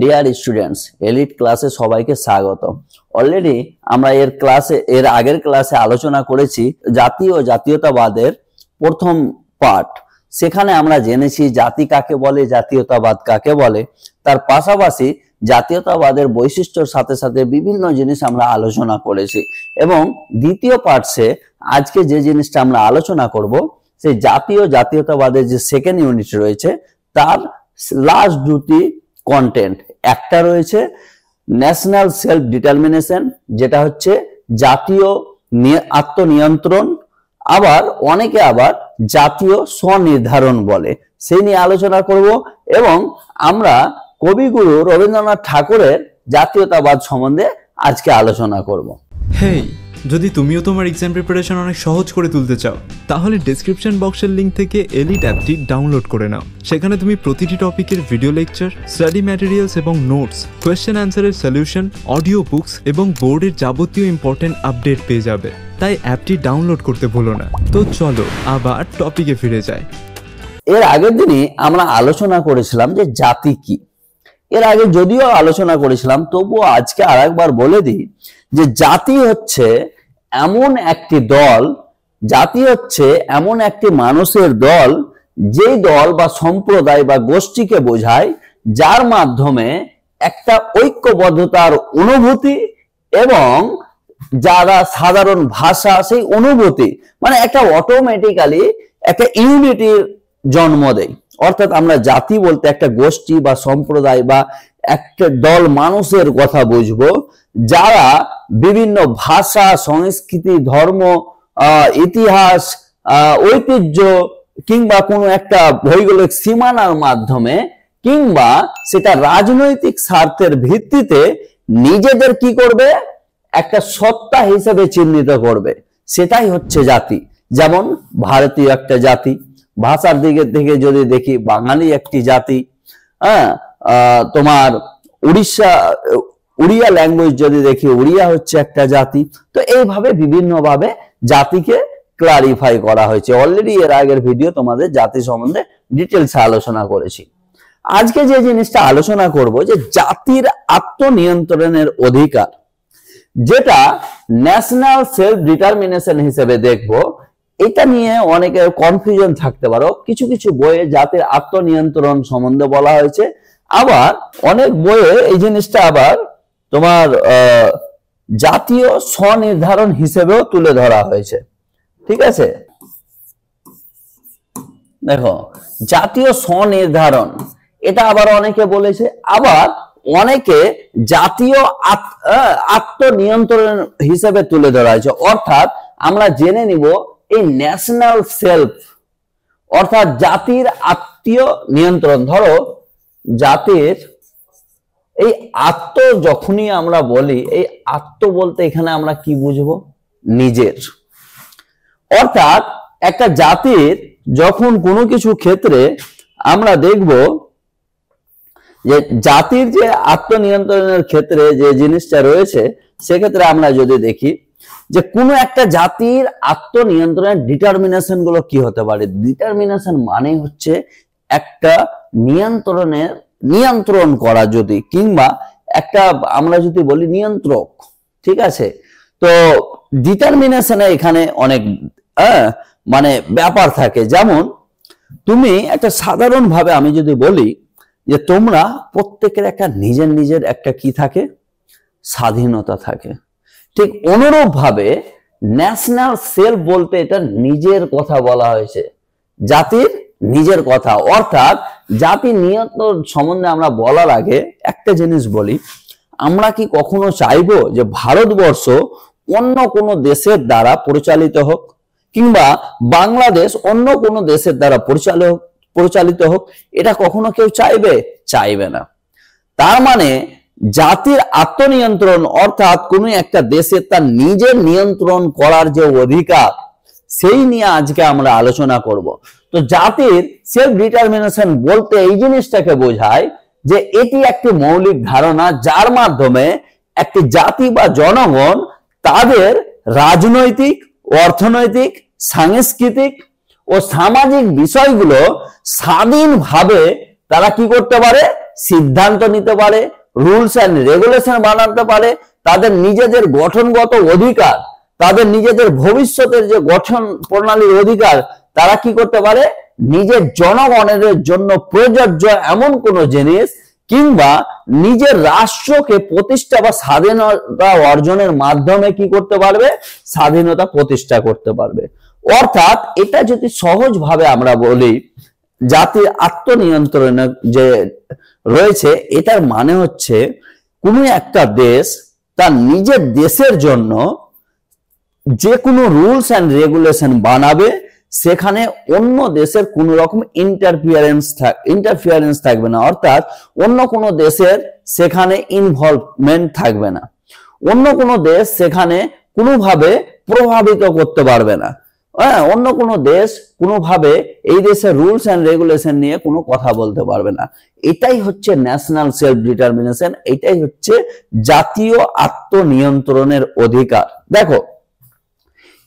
Dear students, elite ক্লাসে সবাইকে স্বাগত। অলরেডি আমরা এর আগের ক্লাসে আলোচনা করেছি জাতি ও জাতীয়তাবাদের প্রথম পার্ট। সেখানে আমরা জেনেছি জাতি কাকে বলে, জাতীয়তাবাদ কাকে বলে, তার পাশাপাশি জাতীয়তাবাদের বৈশিষ্ট্যর সাথে সাথে বিভিন্ন জিনিস আমরা আলোচনা করেছি। এবং দ্বিতীয় পার্টসে আজকে যে জিনিসটা আমরা আলোচনা করব, সেই জাতীয় জাতীয়তাবাদের যে সেকেন্ড ইউনিট রয়েছে তার লাস্ট দুটি কন্টেন্ট। একটা রয়েছে ন্যাশনাল সেলফ ডিটারমিনেশন, যেটা হচ্ছে জাতীয় আত্মনিয়ন্ত্রণ, অনেকে আবার জাতীয় স্বনির্ধারণ বলে, সেই নিয়ে আলোচনা করব। এবং আমরা কবিগুরু রবীন্দ্রনাথ ঠাকুরের জাতীয়তাবাদ সম্বন্ধে আজকে আলোচনা করব। হেই, যদি তুমিও তোমার এক্সাম প্রিপারেশন অনেক সহজ করে তুলতে চাও, তাহলে ডেসক্রিপশন বক্সের লিংক থেকে এলিট অ্যাপটি ডাউনলোড করে নাও। সেখানে তুমি প্রতিটি টপিকের ভিডিও লেকচার, স্টাডি ম্যাটেরিয়ালস এবং নোটস, কোয়েশ্চেন অ্যান্সারের সলিউশন, অডিও বুকস এবং বোর্ডের যাবতীয় ইম্পর্টেন্ট আপডেট পেয়ে যাবে। তাই অ্যাপটি ডাউনলোড করতে ভুলো না। তো চলো আবার টপিকে ফিরে যাই। এর আগের দিনই আমরা আলোচনা করেছিলাম যে জাতি কি। এর আগে যদিও আলোচনা করেছিলাম, তবুও আজকে আরেকবার বলে দিই যে জাতি হচ্ছে এমন একটি দল, জাতি হচ্ছে এমন একটি মানুষের দল, যেই দল বা সম্প্রদায় বা গোষ্ঠীকে বোঝায় যার মাধ্যমে একটা ঐক্যবদ্ধতার অনুভূতি এবং যারা সাধারণ ভাষা, সেই অনুভূতি মানে একটা অটোমেটিক্যালি একটা ইউনিটির জন্ম দেয়। অর্থাৎ আমরা জাতি বলতে একটা গোষ্ঠী বা সম্প্রদায় বা একটা দল মানুষের কথা বুঝবো, যারা বিভিন্ন ভাষা, সংস্কৃতি, ধর্ম, ইতিহাস, ঐতিহ্য কিংবা কোনো একটা ভৌগোলিক সীমানার মাধ্যমে কিংবা সেটা রাজনৈতিক স্বার্থের ভিত্তিতে নিজেদের কি করবে, একটা সত্তা হিসেবে চিহ্নিত করবে, সেটাই হচ্ছে জাতি। যেমন ভারতীয় একটা জাতি, ভাষার দিকে থেকে যদি দেখি বাঙালি একটি জাতি, তোমার উড়িয়া ল্যাঙ্গুয়েজ যদি দেখি, উড়িয়া হচ্ছে একটা জাতি। তো এইভাবে বিভিন্নভাবে জাতিকে ক্লারিফাই করা হয়েছে। অলরেডি এর আগের ভিডিও তোমাদের জাতি সম্বন্ধে ডিটেলসে আলোচনা করেছি। আজকে যে জিনিসটা আলোচনা করব, যে জাতির আত্মনিয়ন্ত্রণের অধিকার, যেটা ন্যাশনাল সেলফ ডিটারমিনেশন হিসেবে দেখব। এটা নিয়ে অনেকের কনফিউশন থাকতে পারো। কিছু কিছু বইয়ে জাতির আত্মনিয়ন্ত্রণ সম্বন্ধে বলা হয়েছে, আবার অনেক বইয়ে এই জিনিসটা আবার তোমার জাতীয় স্বনির্ধারণ হিসেবেও তুলে ধরা হয়েছে। ঠিক আছে, দেখো জাতীয় স্বনির্ধারণ এটা আবার অনেকে বলেছে, আবার অনেকে জাতীয় আত্মনিয়ন্ত্রণ হিসেবে তুলে ধরা হয়েছে। অর্থাৎ আমরা জেনে নিব এই ন্যাশনাল সেলফ অর্থাৎ জাতির আত্মীয় নিয়ন্ত্রণ। ধরো জাতির এই আত্ম যখনই আমরা বলি, এই আত্ম বলতে এখানে আমরা কি বুঝবো, নিজের। অর্থাৎ একটা জাতির যখন কোনো কিছু ক্ষেত্রে আমরা দেখব যে জাতির যে আত্মনিয়ন্ত্রণের ক্ষেত্রে যে জিনিসটা রয়েছে, সেক্ষেত্রে আমরা যদি দেখি যে কোনো একটা জাতির আত্মনিয়ন্ত্রণের ডিটারমিনেশন গুলো কি হতে পারে। ডিটারমিনেশন মানে হচ্ছে একটা নিয়ন্ত্রণ করা, যদি কিংবা একটা আমরা যদি বলি নিয়ন্ত্রক। ঠিক আছে, তো ডিটারমিনেশনে এখানে অনেক মানে ব্যাপার থাকে। যেমন তুমি একটা সাধারণ ভাবে আমি যদি বলি যে তোমরা প্রত্যেকের একটা নিজের নিজের একটা কি থাকে, স্বাধীনতা থাকে। ঠিক অনুরূপ ভাবে ন্যাশনাল সেলফ বলতে এটা নিজের কথা বলা হয়েছে, জাতির নিজের কথা। অর্থাৎ জাতি নিয়ন্ত্রণ সম্বন্ধে আমরা বলার আগে একটা জিনিস বলি, আমরা কি কখনো চাইবো যে ভারতবর্ষ অন্য কোনো দেশের দ্বারা পরিচালিত হোক, কিংবা বাংলাদেশ অন্য কোনো দেশের দ্বারা পরিচালিত হোক? এটা কখনো কেউ চাইবে না। তার মানে জাতির আত্মনিয়ন্ত্রণ অর্থাৎ কোনো একটা দেশের তার নিজের নিয়ন্ত্রণ করার যে অধিকার, সেই নিয়ে আজকে আমরা আলোচনা করব। তো জাতির সেলফ ডিটারমিনেশন বলতে এই জিনিসটাকে বোঝায় যে এটি একটি মৌলিক ধারণা, যার মাধ্যমে একটি জাতি বা জনগণ তাদের রাজনৈতিক, অর্থনৈতিক, সাংস্কৃতিক ও সামাজিক বিষয়গুলো স্বাধীনভাবে তারা কি করতে পারে, সিদ্ধান্ত নিতে পারে, রুলস অ্যান্ড রেগুলেশন বানাতে পারে, তাদের নিজেদের গঠনগত অধিকার, তাদের নিজেদের ভবিষ্যতের যে গঠন প্রণালীর অধিকার তারা কি করতে পারে, নিজের জনগণের জন্য প্রযোজ্য এমন কোন জিনিস কিংবা নিজের রাষ্ট্রকে প্রতিষ্ঠা বা স্বাধীনতা অর্জনের মাধ্যমে কি করতে পারবে, স্বাধীনতা প্রতিষ্ঠা করতে পারবে। অর্থাৎ এটা যদি সহজভাবে আমরা বলি, জাতির আত্মনিয়ন্ত্রণ যে রয়েছে, এটার মানে হচ্ছে কোনো একটা দেশ তার নিজের দেশের জন্য যে কোনো রুলস অ্যান্ড রেগুলেশন বানাবে, সেখানে অন্য দেশের কোন রকম ইন্টারফিয়ারেন্স থাকবে না, অর্থাৎ অন্য কোনো দেশের সেখানে ইনভলভমেন্ট থাকবে না, অন্য কোনো দেশ সেখানে কোনোভাবে প্রভাবিত করতে পারবে না। অন্য কোনো দেশ কোনোভাবে এই দেশের রুলস অ্যান্ড রেগুলেশন নিয়ে কোনো কথা বলতে পারবে না। এটাই হচ্ছে ন্যাশনাল সেলফ ডিটারমিনেশন, এটাই হচ্ছে জাতীয় আত্মনিয়ন্ত্রণের অধিকার। দেখো,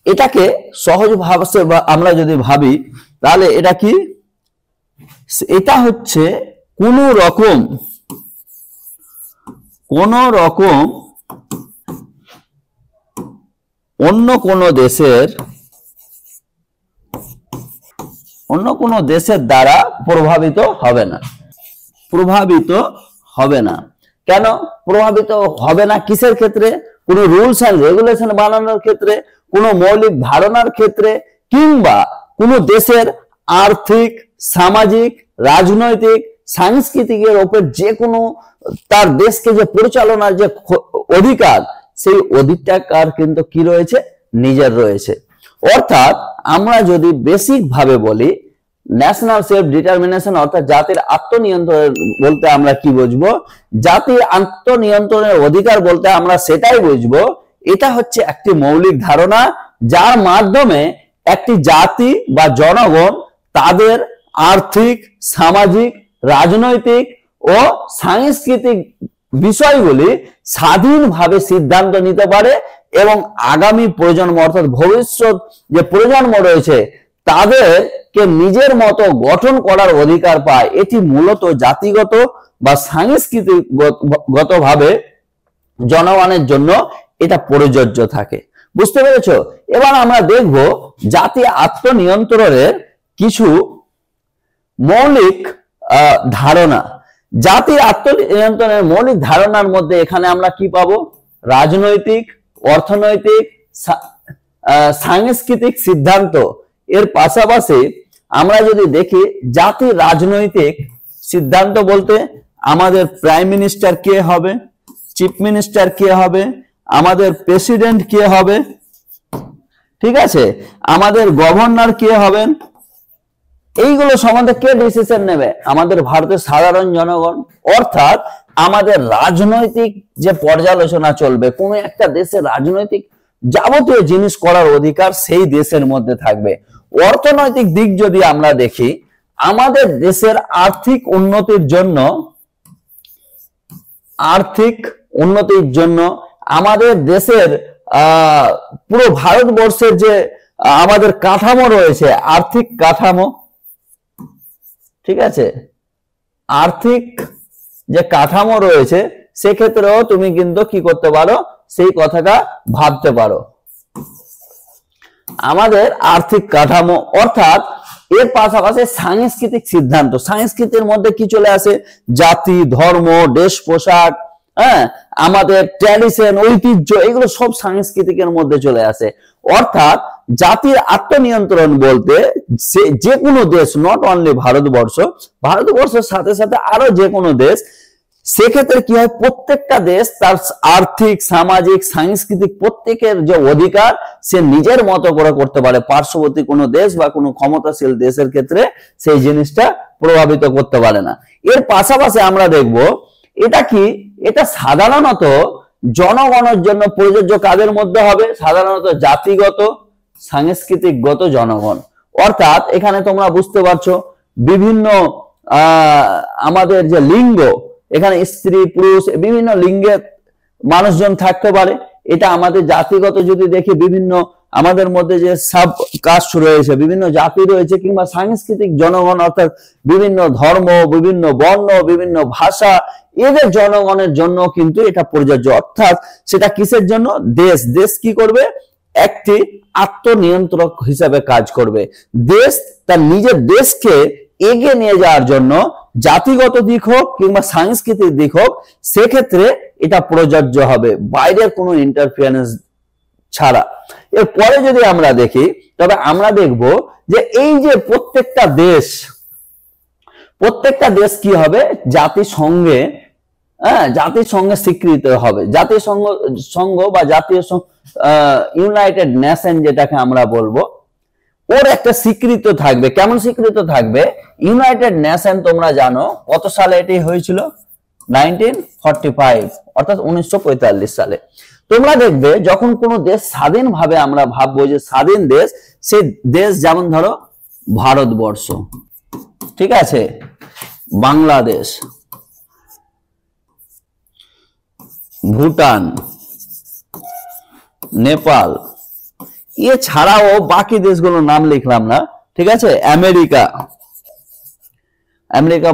এটাকে সহজ ভাবে আমরা যদি ভাবি তাহলে এটা কি, এটা হচ্ছে কোন রকম অন্য কোন দেশের দ্বারা প্রভাবিত হবে না। কেন প্রভাবিত হবে না? কিসের ক্ষেত্রে? কোন রুলস অ্যান্ড রেগুলেশন বানানোর ক্ষেত্রে, কোন মৌলিক ধারণার ক্ষেত্রে, কিংবা কোন দেশের আর্থিক, সামাজিক, রাজনৈতিক, সাংস্কৃতিকের উপর যে কোনো তার দেশকে যে পরিচালনার যে অধিকার, সেই অধিকার কিন্তু কি রয়েছে, নিজের রয়েছে। অর্থাৎ আমরা যদি বেসিক ভাবে বলি, ন্যাশনাল সেলফ ডিটারমিনেশন অর্থাৎ জাতির আত্মনিয়ন্ত্রণ বলতে আমরা কি বুঝবো, জাতির আত্মনিয়ন্ত্রণের অধিকার বলতে আমরা সেটাই বুঝবো, এটা হচ্ছে একটি মৌলিক ধারণা যার মাধ্যমে একটি জাতি বা জনগণ তাদের আর্থিক, সামাজিক, রাজনৈতিক ও সাংস্কৃতিক বিষয়গুলি স্বাধীনভাবে সিদ্ধান্ত নিতে পারে এবং আগামী প্রজন্ম অর্থাৎ ভবিষ্যৎ যে প্রজন্ম রয়েছে তাদেরকে নিজের মতো গঠন করার অধিকার পায়। এটি মূলত জাতিগত বা সাংস্কৃতিকগত ভাবে জনগণের জন্য এটা প্রযোজ্য থাকে। বুঝতে পেরেছো? এবার আমরা দেখব জাতীয় আত্মনিয়ন্ত্রণের কিছু মৌলিক ধারণা। জাতীয় আত্মনিয়ন্ত্রণের মৌলিক ধারণার মধ্যে এখানে আমরা কি পাবো, রাজনৈতিক, অর্থনৈতিক, সাংস্কৃতিক সিদ্ধান্ত। এর পাশাপাশি আমরা যদি দেখি জাতির রাজনৈতিক সিদ্ধান্ত বলতে আমাদের প্রাইম মিনিস্টার কে হবে, চিফ মিনিস্টার কে হবে, আমাদের প্রেসিডেন্ট কে হবে, ঠিক আছে, আমাদের গভর্নর কে হবেন, এইগুলো সম্বন্ধে কে ডিসিশন নেবে, আমাদের ভারতের সাধারণ জনগণ। অর্থাৎ আমাদের রাজনৈতিক যে পর্যালোচনা চলবে, কোন একটা দেশের রাজনৈতিক যাবতীয় জিনিস করার অধিকার সেই দেশের মধ্যে থাকবে। অর্থনৈতিক দিক যদি আমরা দেখি, আমাদের দেশের আর্থিক উন্নতির জন্য আমাদের দেশের পুরো ভারতবর্ষের যে আমাদের কাঠামো রয়েছে, আর্থিক কাঠামো, ঠিক আছে, আর্থিক যে কাঠামো রয়েছে সেক্ষেত্রেও তুমি কিন্তু কি করতে পারো, সেই কথাটা ভাবতে পারো। আমাদের আর্থিক কাঠামো অর্থাৎ এর পাশাপাশি সাংস্কৃতিক সিদ্ধান্ত, সংস্কৃতির মধ্যে কি চলে আসে, জাতি, ধর্ম, ড্রেস পোশাক, আমাদের ট্র্যাডিশন, ঐতিহ্য, এগুলো সব সাংস্কৃতিকের মধ্যে চলে আসে। অর্থাৎ জাতির আত্মনিয়ন্ত্রণ বলতে যে কোনো দেশ, নট অনলি ভারতবর্ষের সাথে সাথে আরো যে কোনো দেশ, সেক্ষেত্রে কি হয়, প্রত্যেকটা দেশ তার আর্থিক, সামাজিক, সাংস্কৃতিক প্রত্যেকের যে অধিকার সে নিজের মতো করে করতে পারে। পার্শ্ববর্তী কোনো দেশ বা কোনো ক্ষমতাশীল দেশের ক্ষেত্রে সেই জিনিসটা প্রভাবিত করতে পারে না। এর পাশাপাশি আমরা দেখব এটা কি, এটা সাধারণত জনগণের জন্য প্রযোজ্য। কাদের মধ্যে হবে, সাধারণত জাতিগত, সাংস্কৃতিকগত জনগণ। অর্থাৎ এখানে তোমরা বুঝতে পারছো বিভিন্ন আমাদের যে লিঙ্গ, এখানে স্ত্রী, পুরুষ, বিভিন্ন লিঙ্গের মানুষজন থাকতে পারে। এটা আমাদের জাতিগত যদি দেখি, বিভিন্ন আমাদের মধ্যে যে সাব কাস্ট রয়েছে, বিভিন্ন জাতি রয়েছে, কিংবা সাংস্কৃতিক জনগণ অর্থাৎ বিভিন্ন ধর্ম, বিভিন্ন বর্ণ, বিভিন্ন ভাষা, এদের জনগণের জন্য কিন্তু এটা প্রযোজ্য। অর্থাৎ সেটা কিসের জন্য? দেশ। দেশ কি করবে? একটি আত্মনিয়ন্ত্রক হিসাবে কাজ করবে। দেশ তার নিজের দেশকে এগিয়ে নিয়ে যাওয়ার জন্য, জাতিগত দিক হোক কিংবা সাংস্কৃতিক দিক হোক, সেক্ষেত্রে এটা প্রযোজ্য হবে বাইরের কোনো ইন্টারফিয়ারেন্স ছাড়া। এরপরে যদি আমরা দেখি, তবে আমরা দেখব যে এই যে প্রত্যেকটা দেশ কি হবে? জাতিসংঘে, জাতিসংঘে স্বীকৃত হবে। জাতিসংঘ বা জাতীয় ইউনাইটেড নেশন যেটাকে আমরা বলবো, ওর একটা স্বীকৃত থাকবে। কেমন স্বীকৃত থাকবে? ইউনাইটেড নেশন তোমরা জানো কত সালে এটি হয়েছিল? 1945, অর্থাৎ 1945 সালে। তোমরা দেখবে যখন কোনো দেশ স্বাধীনভাবে, আমরা ভাববো যে স্বাধীন দেশ, সেই দেশ যেমন ধরো ভারতবর্ষ, ঠিক আছে, বাংলাদেশ, ভুটান, নেপাল, এছাড়াও বাকি দেশগুলোর নাম লিখলাম না, ঠিক আছে, আমেরিকা,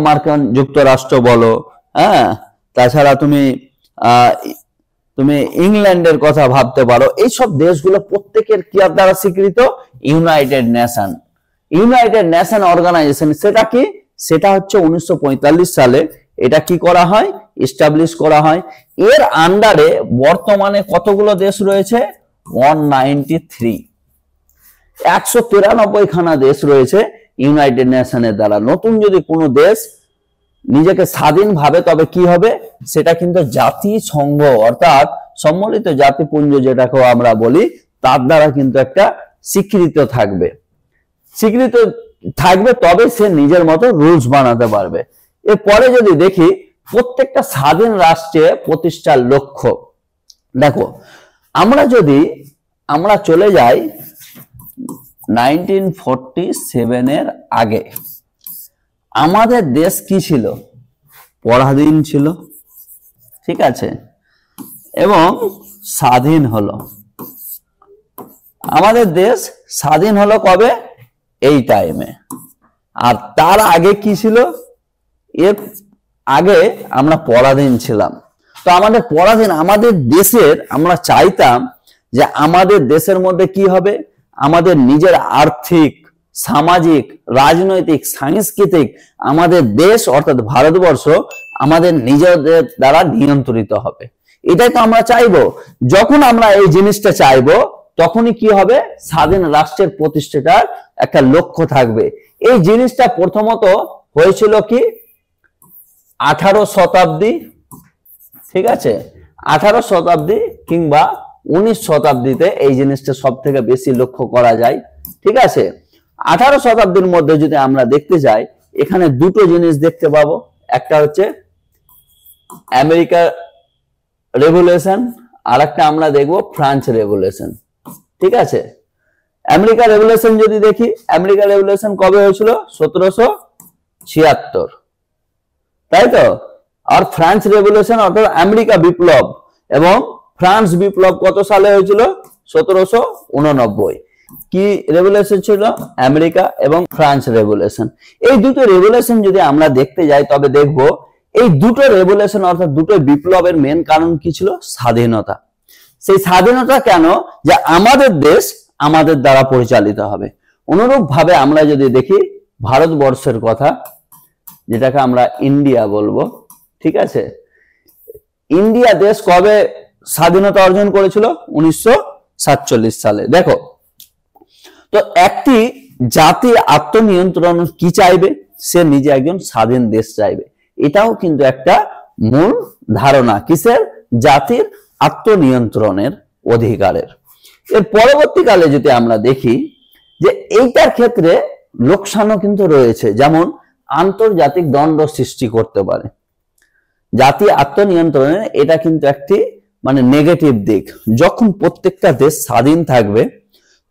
মার্কিন যুক্তরাষ্ট্র বলো, হ্যাঁ, তাছাড়া তুমি ইংল্যান্ডের কথা ভাবতে পারো। এইসব দেশগুলো প্রত্যেকের কি দ্বারা স্বীকৃত? United Nation Organization. সেটা কি? সেটা হচ্ছে 1945 সালে এটা কি করা হয়? এস্টাবলিশ করা হয়। এর আন্ডারে বর্তমানে কতগুলো দেশ রয়েছে? 193, 193 খানা দেশ রয়েছে ইউনাইটেড নেশনের দ্বারা। নতুন যদি কোনো দেশ নিজেকে স্বাধীন ভাবে, তবে কি হবে? সেটা কিন্তু জাতিসংঘ অর্থাৎ সম্মিলিত জাতিপুঞ্জ যেটাকে আমরা বলি, তার দ্বারা কিন্তু একটা স্বীকৃত থাকবে, তবে সে নিজের মতো রুলস বানাতে পারবে। এরপরে যদি দেখি প্রত্যেকটা স্বাধীন রাষ্ট্রে প্রতিষ্ঠার লক্ষ্য, দেখো আমরা চলে যাই 1947 এর আগে, আমাদের দেশ কি ছিল? পরাধীন ছিল, ঠিক আছে, এবং স্বাধীন হলো। আমাদের দেশ স্বাধীন হলো কবে? এই টাইমে। আর তার আগে কি ছিল? এর আগে আমরা পরাধীন ছিলাম। তো আমাদের দেশের, আমরা চাইতাম যে আমাদের দেশের মধ্যে কি হবে? আমাদের নিজের আর্থিক, সামাজিক, রাজনৈতিক, সাংস্কৃতিক, আমাদের দেশ অর্থাৎ ভারতবর্ষ আমাদের নিজেদের দ্বারা নিয়ন্ত্রিত হবে। এটাই তো আমরা চাইবো। যখন আমরা এই জিনিসটা চাইবো, তখনই কি হবে? স্বাধীন রাষ্ট্রের প্রতিষ্ঠাটার একটা লক্ষ্য থাকবে। এই জিনিসটা প্রথমত হয়েছিল কি 18 শতাব্দী, ঠিক আছে, 18 শতাব্দী কিংবা 19 শতাব্দীতে এই জিনিসটা সব থেকে বেশি লক্ষ্য করা যায়, ঠিক আছে। 18 শতাব্দীর মধ্যে যদি আমরা দেখতে যাই, এখানে দুটো জিনিস দেখতে পাবো। একটা হচ্ছে আমেরিকা রেভলিউশন, আর একটা আমরা দেখবো ফ্রান্স রেভলিউশন, ঠিক আছে। আমেরিকা রেভলিউশন যদি দেখি, আমেরিকা রেভলিউশন কবে হয়েছিল? 1776, তাই তো। আর ফ্রান্স রেভলিউশন অর্থাৎ আমেরিকা বিপ্লব এবং ফ্রান্স বিপ্লব কত সালে হয়েছিল? 1789। কি রেভলিউশন ছিল? আমেরিকা এবং ফ্রান্স রেভলিউশন। এই দুটো রেভলিউশন যদি আমরা দেখতে যাই, তবে দেখব এই দুটো রেভলিউশন অর্থাৎ দুটো বিপ্লবের মেন কারণ কি ছিল? স্বাধীনতা। সেই স্বাধীনতা কেন? যে আমাদের দেশ আমাদের দ্বারা পরিচালিত হবে। অনুরূপ ভাবে আমরা যদি দেখি ভারতবর্ষের কথা, যেটাকে আমরা ইন্ডিয়া বলবো, ঠিক আছে, ইন্ডিয়া দেশ কবে স্বাধীনতা অর্জন করেছিল? 1947 সালে। দেখো তো একটি জাতি আত্মনিয়ন্ত্রণ কি চাইবে? সে নিজে একজন স্বাধীন দেশ চাইবে। এটাও কিন্তু একটা মূল ধারণা কিসের? জাতির আত্মনিয়ন্ত্রণের অধিকারের। এর পরবর্তীকালে যদি আমরা দেখি যে এইটার ক্ষেত্রে লোকসানও কিন্তু রয়েছে, যেমন আন্তর্জাতিক দ্বন্দ্ব সৃষ্টি করতে পারে। জাতি আত্মনিয়ন্ত্রণের এটা কিন্তু একটি নেগেটিভ দিক। যখন প্রত্যেকটা দেশ স্বাধীন থাকবে,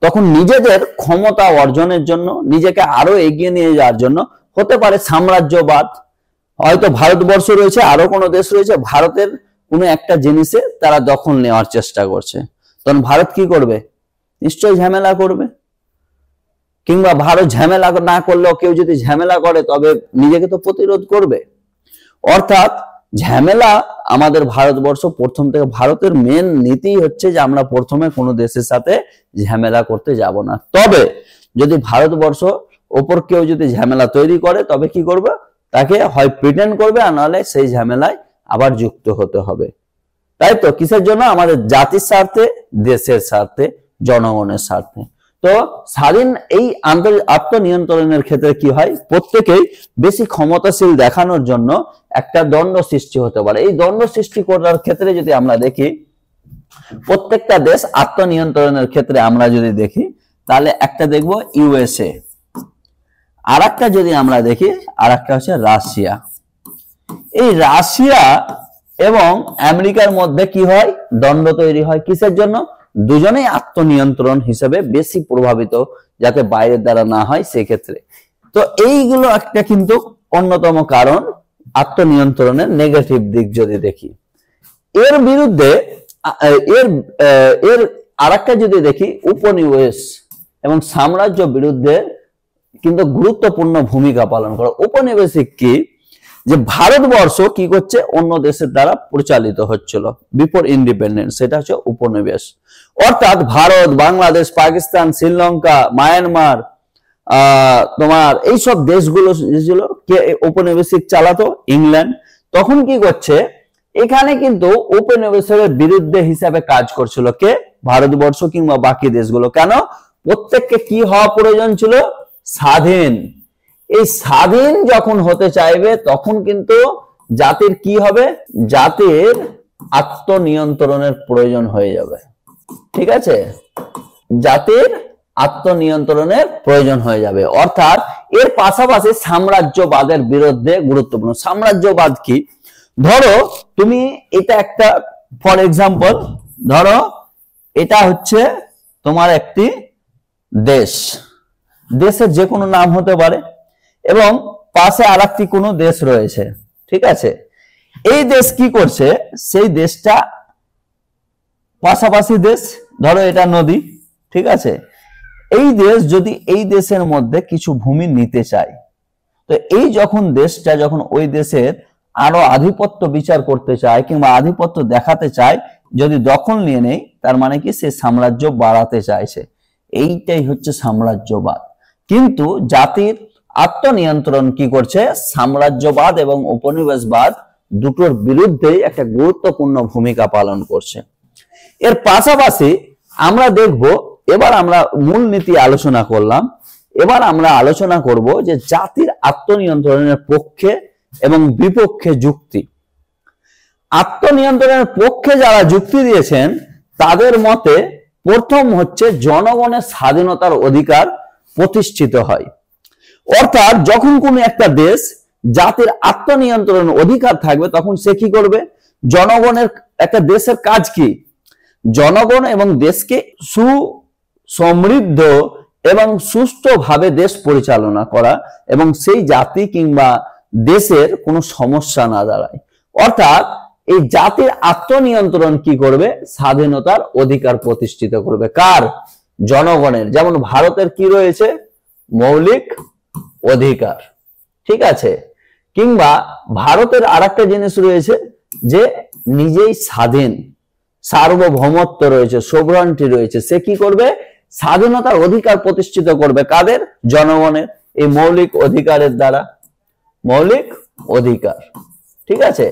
তখন নিজেদের ক্ষমতা অর্জনের জন্য, নিজেকে আরো এগিয়ে নিয়ে যাওয়ার জন্য, হতে পারে সাম্রাজ্যবাদ, হয়তো ভারতবর্ষ রয়েছে, আরো কোনো দেশ রয়েছে, ভারতের কোনো একটা জিনিসে তারা দখল নেওয়ার চেষ্টা করছে, তখন ভারত কি করবে? নিশ্চয়ই ঝামেলা করবে। কিংবা ভারত ঝামেলা না করলেও কেউ যদি ঝামেলা করে তবে নিজেকে তো প্রতিরোধ করবে। অর্থাৎ ঝামেলা আমাদের ভারতবর্ষ প্রথম থেকে, ভারতের মেন নীতি হচ্ছে যে আমরা প্রথমে কোনো দেশের সাথে ঝামেলা করতে যাব না। তবে যদি ভারতবর্ষ ওপর কেউ যদি ঝামেলা তৈরি করে তবে কি করবে, তাকে হয় প্রিটেন্ড করবে আর নাহলে সেই ঝামেলায় আবার যুক্ত হতে হবে। তাই তো, কিসের জন্য? আমাদের জাতির স্বার্থে, দেশের স্বার্থে, জনগণের স্বার্থে। তো স্বাধীন এই আত্মনিয়ন্ত্রণের ক্ষেত্রে কি হয়, প্রত্যেকেই বেশি ক্ষমতাশীল দেখানোর জন্য একটা দ্বন্দ্ব সৃষ্টি হতে পারে। এই দ্বন্দ্ব সৃষ্টি করার ক্ষেত্রে যদি আমরা দেখি, প্রত্যেকটা দেশ আত্মনিয়ন্ত্রণের ক্ষেত্রে আমরা যদি দেখি তাহলে একটা দেখবো ইউএসএ, আর একটা যদি আমরা দেখি আর একটা হচ্ছে রাশিয়া। এই রাশিয়া এবং আমেরিকার মধ্যে কি হয়, দ্বন্দ্ব তৈরি হয়। কিসের জন্য? দুজনেই আত্মনিয়ন্ত্রণ হিসেবে বেশি প্রভাবিত, যাতে বাইরের দ্বারা না হয় সেক্ষেত্রে। তো এইগুলো একটা কিন্তু অন্যতম কারণ আত্মনিয়ন্ত্রণের নেগেটিভ দিক যদি দেখি। এর বিরুদ্ধে এর আরেকটা যদি দেখি, উপনিবেশ এবং সাম্রাজ্য বিরুদ্ধে কিন্তু গুরুত্বপূর্ণ ভূমিকা পালন করে। উপনিবেশিক কি, যে ভারতবর্ষ কি করছে, অন্য দেশের দ্বারা পরিচালিত হচ্ছিল বিফোর ইন্ডিপেন্ডেন্স, সেটা হচ্ছে উপনিবেশ। অর্থাৎ ভারত, বাংলাদেশ, পাকিস্তান, শ্রীলঙ্কা, মায়ানমার, তোমার এইসব দেশগুলো ছিল কে উপনিবেশিক চালাতো, ইংল্যান্ড। তখন কি করছে, এখানে কিন্তু উপনিবেশের বিরুদ্ধে হিসাবে কাজ করছিল কে, ভারতবর্ষ কিংবা বাকি দেশগুলো। কেন? প্রত্যেককে কি হওয়া প্রয়োজন ছিল, স্বাধীন। এই স্বাধীন যখন হতে চাইবে তখন কিন্তু জাতির কি হবে, জাতির আত্মনিয়ন্ত্রণের প্রয়োজন হয়ে যাবে। ঠিক আছে, জাতির আত্মনিয়ন্ত্রণের প্রয়োজন হয়ে যাবে। অর্থাৎ এর পাশাপাশি সাম্রাজ্যবাদের বিরুদ্ধে গুরুত্বপূর্ণ। সাম্রাজ্যবাদ কি, ধরো তুমি এটা একটা, ফর এক্সাম্পল ধরো এটা হচ্ছে তোমার একটি দেশ, দেশের যে কোনো নাম হতে পারে এবং পাশে আরেকটি কোনো দেশ রয়েছে। ঠিক আছে, এই দেশ কি করছে, সেই দেশটা পাশাপাশি দেশ, ধরো এটা নদী। ঠিক আছে, এই দেশ যদি এই দেশের মধ্যে কিছু ভূমি নিতে চায়, তো এই যখন দেশটা যখন ওই দেশের আরো আধিপত্য বিচার করতে চায় কিংবা আধিপত্য দেখাতে চায়, যদি দখল নিয়ে নেই, তার মানে কি সে সাম্রাজ্য বাড়াতে চাইছে। এইটাই হচ্ছে সাম্রাজ্যবাদ। কিন্তু জাতির আত্মনিয়ন্ত্রণ কি করছে, সাম্রাজ্যবাদ এবং উপনিবেশবাদ দুটোর বিরুদ্ধে একটা গুরুত্বপূর্ণ ভূমিকা পালন করছে। এর পাশাপাশি আমরা দেখব, এবার আমরা মূলনীতি আলোচনা করলাম, এবার আমরা আলোচনা করব যে জাতির আত্মনিয়ন্ত্রণের পক্ষে এবং বিপক্ষে যুক্তি। আত্মনিয়ন্ত্রণের পক্ষে যারা যুক্তি দিয়েছেন তাদের মতে প্রথম হচ্ছে জনগণের স্বাধীনতার অধিকার প্রতিষ্ঠিত হয়। অর্থাৎ যখন কোনো একটা দেশ জাতির আত্মনিয়ন্ত্রণ অধিকার থাকবে তখন সে কি করবে, জনগণের, একটা দেশের কাজ কি, জনগণ এবং দেশকে সুসমৃদ্ধ এবং সুষ্ঠুভাবে দেশ পরিচালনা করা এবং সেই জাতি কিংবা দেশের কোনো সমস্যা না দাঁড়ায়। অর্থাৎ এই জাতির আত্মনিয়ন্ত্রণ কি করবে, স্বাধীনতার অধিকার প্রতিষ্ঠিত করবে। কার? জনগণের। যেমন ভারতের কি রয়েছে, মৌলিক অধিকার। ঠিক আছে, কিংবা ভারতের আরেকটা জিনিস রয়েছে যে নিজেই স্বাধীন, সার্বভৌমত্ব রয়েছে, সোভরানিটি রয়েছে। সে কি করবে, স্বাধীনতার অধিকার প্রতিষ্ঠিত করবে। কাদের? জনগণের। এই মৌলিক অধিকারের দ্বারা, মৌলিক অধিকার। ঠিক আছে,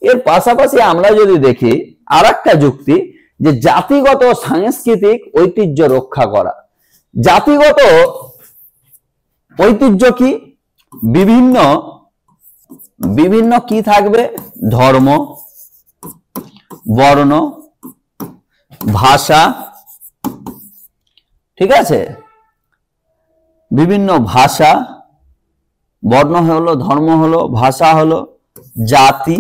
এর পাশাপাশি আমরা যদি দেখি আরেকটা যুক্তি, যে জাতিগত সাংস্কৃতিক ঐতিহ্য রক্ষা করা। জাতিগত ঐতিহ্য কি, বিভিন্ন বিভিন্ন কি থাকবে, ধর্ম, বর্ণ, ভাষা। ঠিক আছে, বিভিন্ন ভাষা, বর্ণ হলো, ধর্ম হলো, ভাষা হলো, জাতি,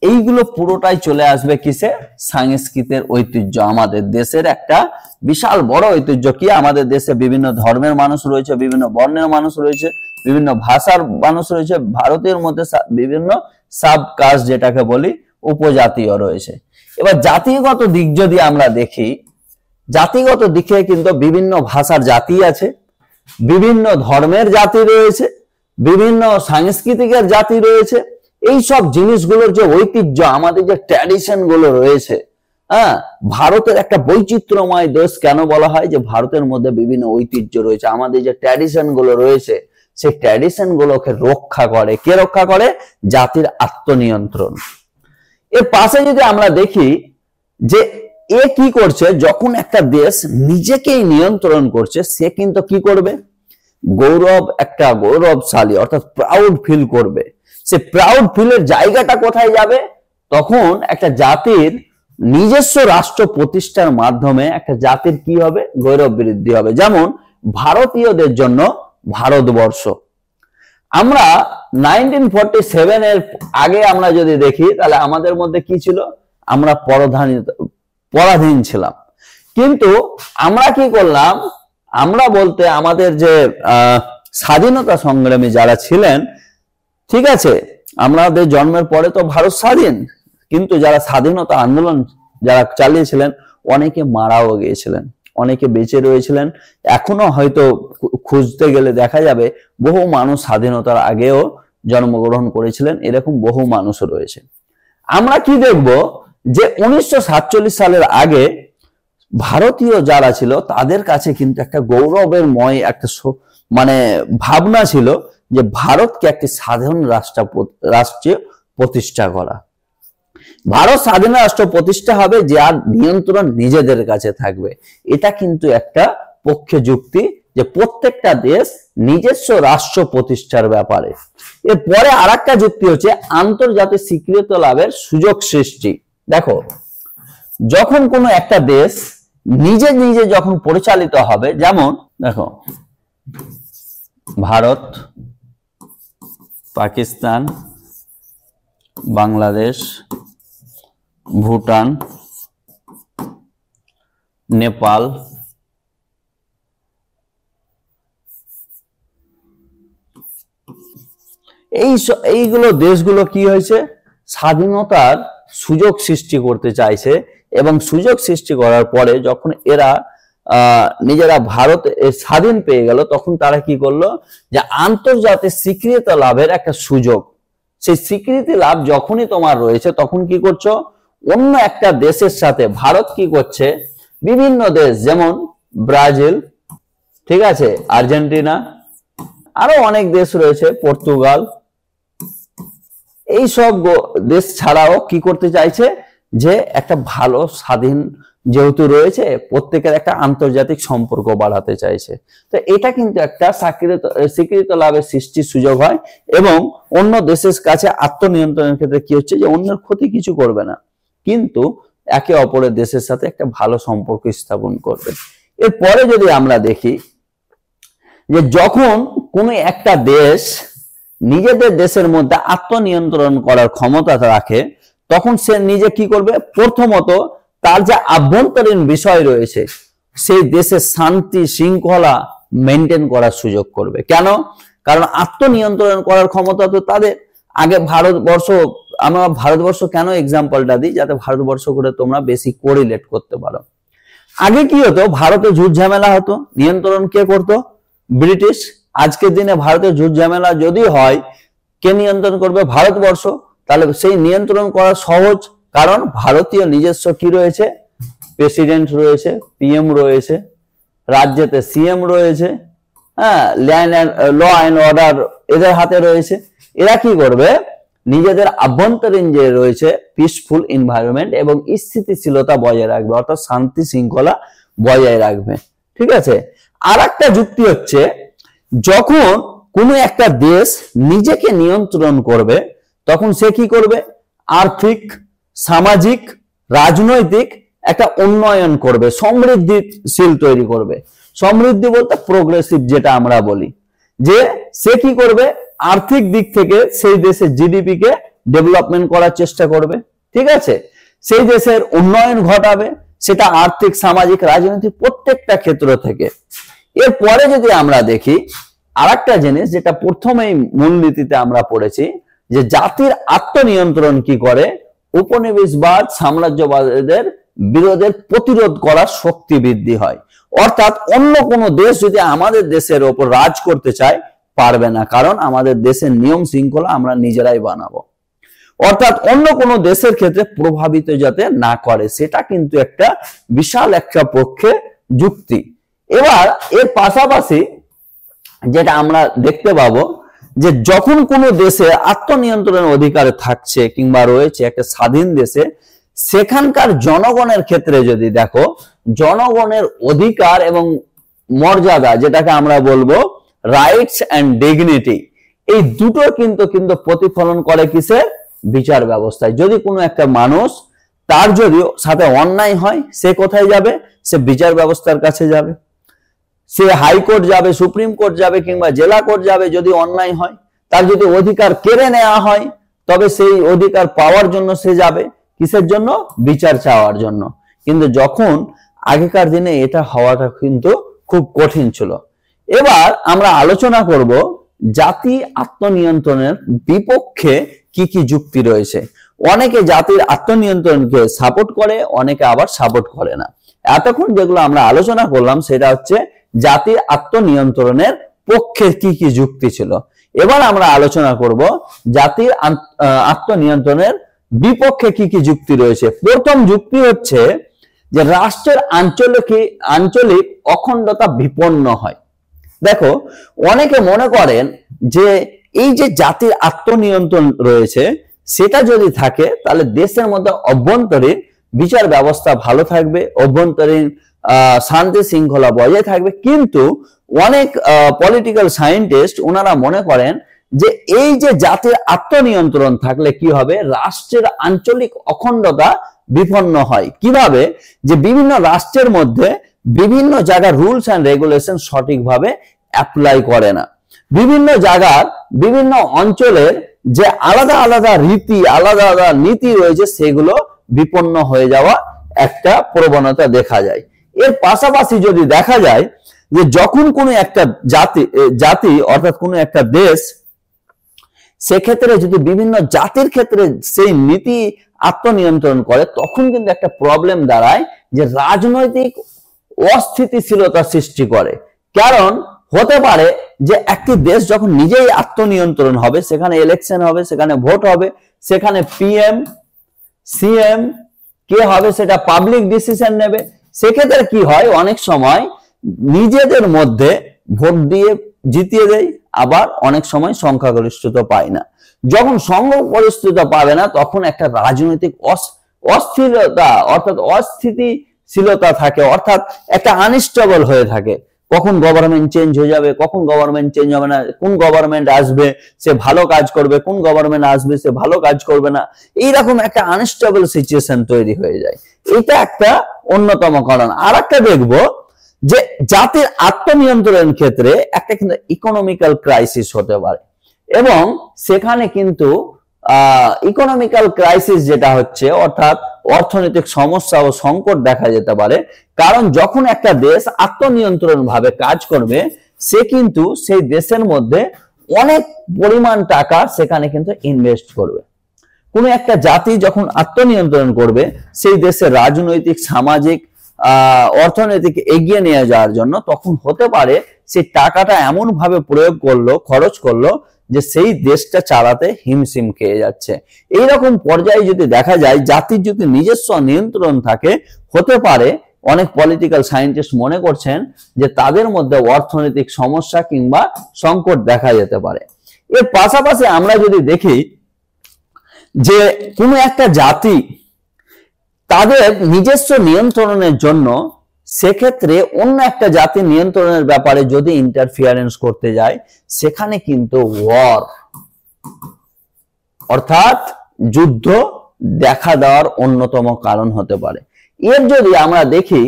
এইগুলো পুরোটাই চলে আসবে কিসে, সংস্কৃতির ঐতিহ্য। আমাদের দেশের একটা বিশাল বড় ঐতিহ্য কি, আমাদের দেশে বিভিন্ন ধর্মের মানুষ রয়েছে, বিভিন্ন বর্ণের মানুষ রয়েছে, বিভিন্ন ভাষার মানুষ রয়েছে। ভারতের মধ্যে বিভিন্ন সাব কাস্ট যেটাকে বলি উপজাতীয় রয়েছে। এবার জাতিগত দিক যদি আমরা দেখি, জাতিগত দিকে কিন্তু বিভিন্ন ভাষার জাতি আছে, বিভিন্ন ধর্মের জাতি রয়েছে, বিভিন্ন সাংস্কৃতিকের জাতি রয়েছে। এই সব জিনিসগুলোর যে ঐতিহ্য, আমাদের যে ট্র্যাডিশন গুলো রয়েছে, হ্যাঁ, ভারতের একটা বৈচিত্র্যময় দেশ কেন বলা হয়? যে ভারতের মধ্যে বিভিন্ন ঐতিহ্য রয়েছে, আমাদের যে ট্র্যাডিশন গুলো রয়েছে সেই ট্র্যাডিশন গুলোকে রক্ষা করে। কে রক্ষা করে? জাতির আত্মনিয়ন্ত্রণ। এর পাশে যদি আমরা দেখি যে এ কি করছে, যখন একটা দেশ নিজেকেই নিয়ন্ত্রণ করছে, সে কিন্তু কি করবে? একটা গৌরবশালী অর্থাৎ প্রাউড ফিল করবে। সে প্রাউড ফিলের জায়গাটা কোথায় যাবে? তখন একটা জাতির নিজস্ব রাষ্ট্র প্রতিষ্ঠার মাধ্যমে একটা জাতির কি হবে? গৌরব বৃদ্ধি হবে। যেমন ভারতীয়দের জন্য ভারতবর্ষ, আমরা 1947 এর আগে আমরা যদি দেখি তাহলে আমাদের মধ্যে কি ছিল? আমরা পরাধীন ছিলাম। কিন্তু আমরা কি করলাম? আমরা বলতে আমাদের যে স্বাধীনতা সংগ্রামী যারা ছিলেন, ঠিক আছে, আমাদের জন্মের পরে তো ভারত স্বাধীন, কিন্তু যারা স্বাধীনতা আন্দোলন যারা চালিয়েছিলেন অনেকে মারাও গিয়েছিলেন, অনেকে বেঁচে রয়েছিলেন। এখনো হয়তো খুঁজতে গেলে দেখা যাবে বহু মানুষ স্বাধীনতার আগেও জন্মগ্রহণ করেছিলেন, এরকম বহু মানুষ রয়েছে। আমরা কি দেখব? যে 1947 সালের আগে ভারতীয় যারা ছিল তাদের কাছে কিন্তু একটা গৌরবের ময় একটা মানে ভাবনা ছিল যে ভারতকে একটি স্বাধীন রাষ্ট্রে প্রতিষ্ঠা করা। ভারত স্বাধীন রাষ্ট্র প্রতিষ্ঠা হবে, যার নিয়ন্ত্রণ নিজেদের কাছে থাকবে। এটা কিন্তু একটা পক্ষে যুক্তি যে প্রত্যেকটা দেশ নিজস্ব রাষ্ট্র প্রতিষ্ঠার ব্যাপারে। এরপরে আর একটা যুক্তি হচ্ছে আন্তর্জাতিক স্বীকৃতি লাভের সুযোগ সৃষ্টি। দেখো, যখন কোনো একটা দেশ নিজে নিজে যখন পরিচালিত হবে, যেমন দেখো ভারত, পাকিস্তান, বাংলাদেশ, ভুটান, নেপাল, এইগুলো দেশগুলো কি হয়েছে? স্বাধীনতার সুযোগ সৃষ্টি করতে চাইছে, এবং সুযোগ সৃষ্টি করার পরে যখন এরা নিজেরা ভারত স্বাধীন পেয়ে গেল, তখন তারা কি করলো? যে আন্তর্জাতিক স্বীকৃতি লাভের একটা সুযোগ, সেই স্বীকৃতি লাভ যখনই তোমার রয়েছে, তখন কি করছো? অন্য একটা দেশের সাথে ভারত কি করছে? বিভিন্ন দেশ, যেমন ব্রাজিল, ঠিক আছে, আর্জেন্টিনা, আরো অনেক দেশ রয়েছে, পর্তুগাল, এই সব দেশ ছাড়াও কি করতে চাইছে? যে একটা ভালো স্বাধীন যেহেতু রয়েছে, প্রত্যেকের একটা আন্তর্জাতিক সম্পর্ক বাড়াতে চাইছে। তো এটা কিন্তু একটা স্বীকৃতি লাভের সৃষ্টির সুযোগ হয়, এবং অন্য দেশের কাছে আত্মনিয়ন্ত্রণের ক্ষেত্রে কি হচ্ছে? যে অন্যের ক্ষতি কিছু করবে না, কিন্তু একে অপরের দেশের সাথে একটা ভালো সম্পর্ক স্থাপন করবে। এরপরে যদি আমরা দেখি যে যখন কোনো একটা দেশ নিজেদের দেশের মধ্যে আত্মনিয়ন্ত্রণ করার ক্ষমতা রাখে, তখন সে নিজে কি করবে? প্রথমত তার যে আভ্যন্তরীণ বিষয় রয়েছে সেই দেশের শান্তি শৃঙ্খলা মেনটেন করার সুযোগ করবে। কেন? কারণ আত্মনিয়ন্ত্রণ করার ক্ষমতা তো তাদের। আগে ভারতবর্ষ, আমরা ভারতবর্ষ কেন এক্সাম্পলটা দিই, যাতে ভারতবর্ষ করে তোমরা বেশি কোরিলেট করতে পারো। আগে কি হতো? ভারতে ঝুট ঝামেলা হতো, নিয়ন্ত্রণ কে করতো? ব্রিটিশ। আজকের দিনে ভারতের ঝুট ঝামেলা যদি হয়, কে নিয়ন্ত্রণ করবে? ভারতবর্ষ। তাহলে সেই নিয়ন্ত্রণ করা সহজ, কারণ ভারতীয় নিজস্ব কি রয়েছে? প্রেসিডেন্ট রয়েছে, পিএম রয়েছে, রাজ্যেতে সিএম রয়েছে, হ্যাঁ, ল অ্যান্ড অর্ডার এদের হাতে রয়েছে। এরা কি করবে? নিজেদের আভ্যন্তরীণ যে রয়েছে পিসফুল এনভায়রনমেন্ট এবং স্থিতিশীলতা বজায় রাখবে, অর্থাৎ শান্তি শৃঙ্খলা বজায় রাখবে। ঠিক আছে। আর একটা যুক্তি হচ্ছে, যখন কোনো একটা দেশ নিজেকে নিয়ন্ত্রণ করবে, তখন সে কি করবে? আর্থিক, সামাজিক, রাজনৈতিক একটা উন্নয়ন করবে, সমৃদ্ধিশীল তৈরি করবে। সমৃদ্ধি বলতে প্রোগ্রেসিভ যেটা আমরা বলি, যে সে কি করবে? আর্থিক দিক থেকে সেই দেশের জিডিপি কে ডেভেলপমেন্ট করার চেষ্টা করবে। ঠিক আছে, সেই দেশের উন্নয়ন ঘটাবে, সেটা আর্থিক, সামাজিক, রাজনৈতিক প্রত্যেকটা ক্ষেত্র থেকে। এরপরে যদি আমরা দেখি আর একটা জিনিস, যেটা প্রথমেই মূলনীতিতে আমরা পড়েছি, যে জাতির আত্মনিয়ন্ত্রণ কি করে? উপনিবেশবাদ, সাম্রাজ্যবাদীদের বিরোধের প্রতিরোধ করার শক্তি বৃদ্ধি হয়। অর্থাৎ অন্য কোনো দেশ যদি আমাদের দেশের ওপর রাজ করতে চায় পারবে না, কারণ আমাদের দেশের নিয়ম শৃঙ্খলা আমরা নিজেরাই বানাবো। অর্থাৎ অন্য কোনো দেশের ক্ষেত্রে প্রভাবিত যাতে না করে, সেটা কিন্তু একটা বিশাল একটা পক্ষে যুক্তি। এবার এর পাশাপাশি যেটা আমরা দেখতে পাবো যে যখন কোনো দেশে আত্মনিয়ন্ত্রণের অধিকার থাকছে কিংবা রয়েছে একটা স্বাধীন দেশে, সেখানকার জনগণের ক্ষেত্রে যদি দেখো, জনগণের অধিকার এবং মর্যাদা, যেটাকে আমরা বলবো রাইটস এন্ড ডিগনিটি, এই দুটো কিন্তু প্রতিফলন করে কিসের? বিচার ব্যবস্থায়। যদি কোনো একটা মানুষ তার যদি সাথে অন্যায় হয়, সে কোথায় যাবে? সে বিচার ব্যবস্থার কাছে যাবে, সে হাইকোর্ট যাবে, সুপ্রিম কোর্ট যাবে কিংবা জেলা কোর্ট যাবে। যদি অন্যায় হয়, তার যদি অধিকার কেড়ে নেওয়া হয়, তবে সেই অধিকার পাওয়ার জন্য সে যাবে কিসের জন্য? বিচার চাওয়ার জন্য। কিন্তু যখন আগেকার দিনে এটা হওয়াটা কিন্তু খুব কঠিন ছিল। এবার আমরা আলোচনা করব জাতি আত্মনিয়ন্ত্রণের বিপক্ষে কি কি যুক্তি রয়েছে। অনেকে জাতির আত্মনিয়ন্ত্রণকে সাপোর্ট করে, অনেকে আবার সাপোর্ট করে না। এতক্ষণ যেগুলো আমরা আলোচনা করলাম সেটা হচ্ছে জাতির আত্মনিয়ন্ত্রণের পক্ষে কি কি যুক্তি ছিল। এবার আমরা আলোচনা করব জাতির আত্মনিয়ন্ত্রণের বিপক্ষে কি কি যুক্তি রয়েছে। প্রথম যুক্তি হচ্ছে যে রাষ্ট্রের আঞ্চলিক অখণ্ডতা বিপন্ন হয়। দেখো, অনেকে মনে করেন যে এই যে জাতির আত্মনিয়ন্ত্রণ রয়েছে, সেটা যদি থাকে তাহলে দেশের মধ্যে অভ্যন্তরীণ বিচার ব্যবস্থা ভালো থাকবে, অভ্যন্তরীণ শান্তি শৃঙ্খলা বজায় থাকবে। কিন্তু অনেক পলিটিক্যাল সায়েন্টিস্ট ওনারা মনে করেন যে এই যে জাতির আত্মনিয়ন্ত্রণ থাকলে কি হবে? রাষ্ট্রের আঞ্চলিক অখণ্ডতা বিপন্ন হয়। কিভাবে? যে বিভিন্ন রাষ্ট্রের মধ্যে বিভিন্ন জায়গার রুলস এন্ড রেগুলেশন সঠিকভাবে অ্যাপ্লাই করে না। বিভিন্ন জায়গার বিভিন্ন অঞ্চলের যে আলাদা আলাদা রীতি, আলাদা আলাদা নীতি রয়েছে, সেগুলো বিপন্ন হয়ে যাওয়া একটা প্রবণতা দেখা যায়। এর পাশাপাশি যদি দেখা যায় যে যখন কোনো একটা জাতি অর্থাৎ কোনো একটা দেশ, সেক্ষেত্রে যদি বিভিন্ন জাতির ক্ষেত্রে সেই নীতি আত্মনিয়ন্ত্রণ করে, তখন কিন্তু একটা প্রবলেম দাঁড়ায় যে রাজনৈতিক অস্থিতিশীলতা সৃষ্টি করে। কারণ হতে পারে যে একটি দেশ যখন নিজেই আত্মনিয়ন্ত্রণ হবে, সেখানে ইলেকশন হবে, সেখানে ভোট হবে, সেখানে পিএম সিএম কে হবে সেটা পাবলিক ডিসিশন নেবে। সেক্ষেত্রে কি হয়? অনেক সময় নিজেদের মধ্যে ভোট দিয়ে জিতিয়ে দেয়, আবার অনেক সময় সংখ্যাগরিষ্ঠতা পায় না। যখন সংখ্যাগরিষ্ঠতা পাবে না, তখন একটা রাজনৈতিক অস্থিরতা অর্থাৎ অস্থিতিশীলতা থাকে, অর্থাৎ একটা আনস্টেবল হয়ে থাকে। কখন গভর্নমেন্ট চেঞ্জ হয়ে যাবে, কখন গভর্নমেন্ট চেঞ্জ হবে না, কোন গভর্নমেন্ট আসবে সে ভালো কাজ করবে, কোন গভর্নমেন্ট আসবে সে ভালো কাজ করবে না, এইরকম একটা আনস্টেবল সিচুয়েশন তৈরি হয়ে যায়। এটা একটা অন্যতম কারণ। আর একটা দেখবো যে জাতির আত্মনিয়ন্ত্রণের ক্ষেত্রে একটা কিন্তু ইকোনমিক্যাল ক্রাইসিস হতে পারে, এবং সেখানে কিন্তু ইকোনমিক্যাল ক্রাইসিস যেটা হচ্ছে অর্থাৎ অর্থনৈতিক সমস্যা ও সংকট দেখা যেতে পারে। কারণ যখন একটা দেশ আত্মনিয়ন্ত্রণ ভাবে কাজ করবে, সে কিন্তু সেই দেশের মধ্যে অনেক পরিমাণ টাকা সেখানে কিন্তু ইনভেস্ট করবে। কোনো একটা জাতি যখন আত্মনিয়ন্ত্রণ করবে, সেই দেশের রাজনৈতিক সামাজিক অর্থনৈতিক এগিয়ে নিয়ে যাওয়ার জন্য, তখন হতে পারে সেই টাকাটা এমন ভাবে প্রয়োগ করলো, খরচ করলো, যে সেই দেশটা চালাতে হিমশিম খেয়ে যাচ্ছে। এইরকম পর্যায়ে যদি দেখা যায় জাতির যদি নিজস্ব নিয়ন্ত্রণ থাকে, হতে পারে অনেক পলিটিক্যাল সায়েন্টিস্ট মনে করছেন যে তাদের মধ্যে অর্থনৈতিক সমস্যা কিংবা সংকট দেখা যেতে পারে। এর পাশাপাশি আমরা যদি দেখি যে কোনো একটা জাতি তাদের নিজস্ব নিয়ন্ত্রণের জন্য, সেক্ষেত্রে অন্য একটা জাতি নিয়ন্ত্রণের ব্যাপারে যদি ইন্টারফিয়ারেন্স করতে যায়, সেখানে কিন্তু ওয়ার অর্থাৎ যুদ্ধ দেখা দেওয়ার অন্যতম কারণ হতে পারে। এর যদি আমরা দেখি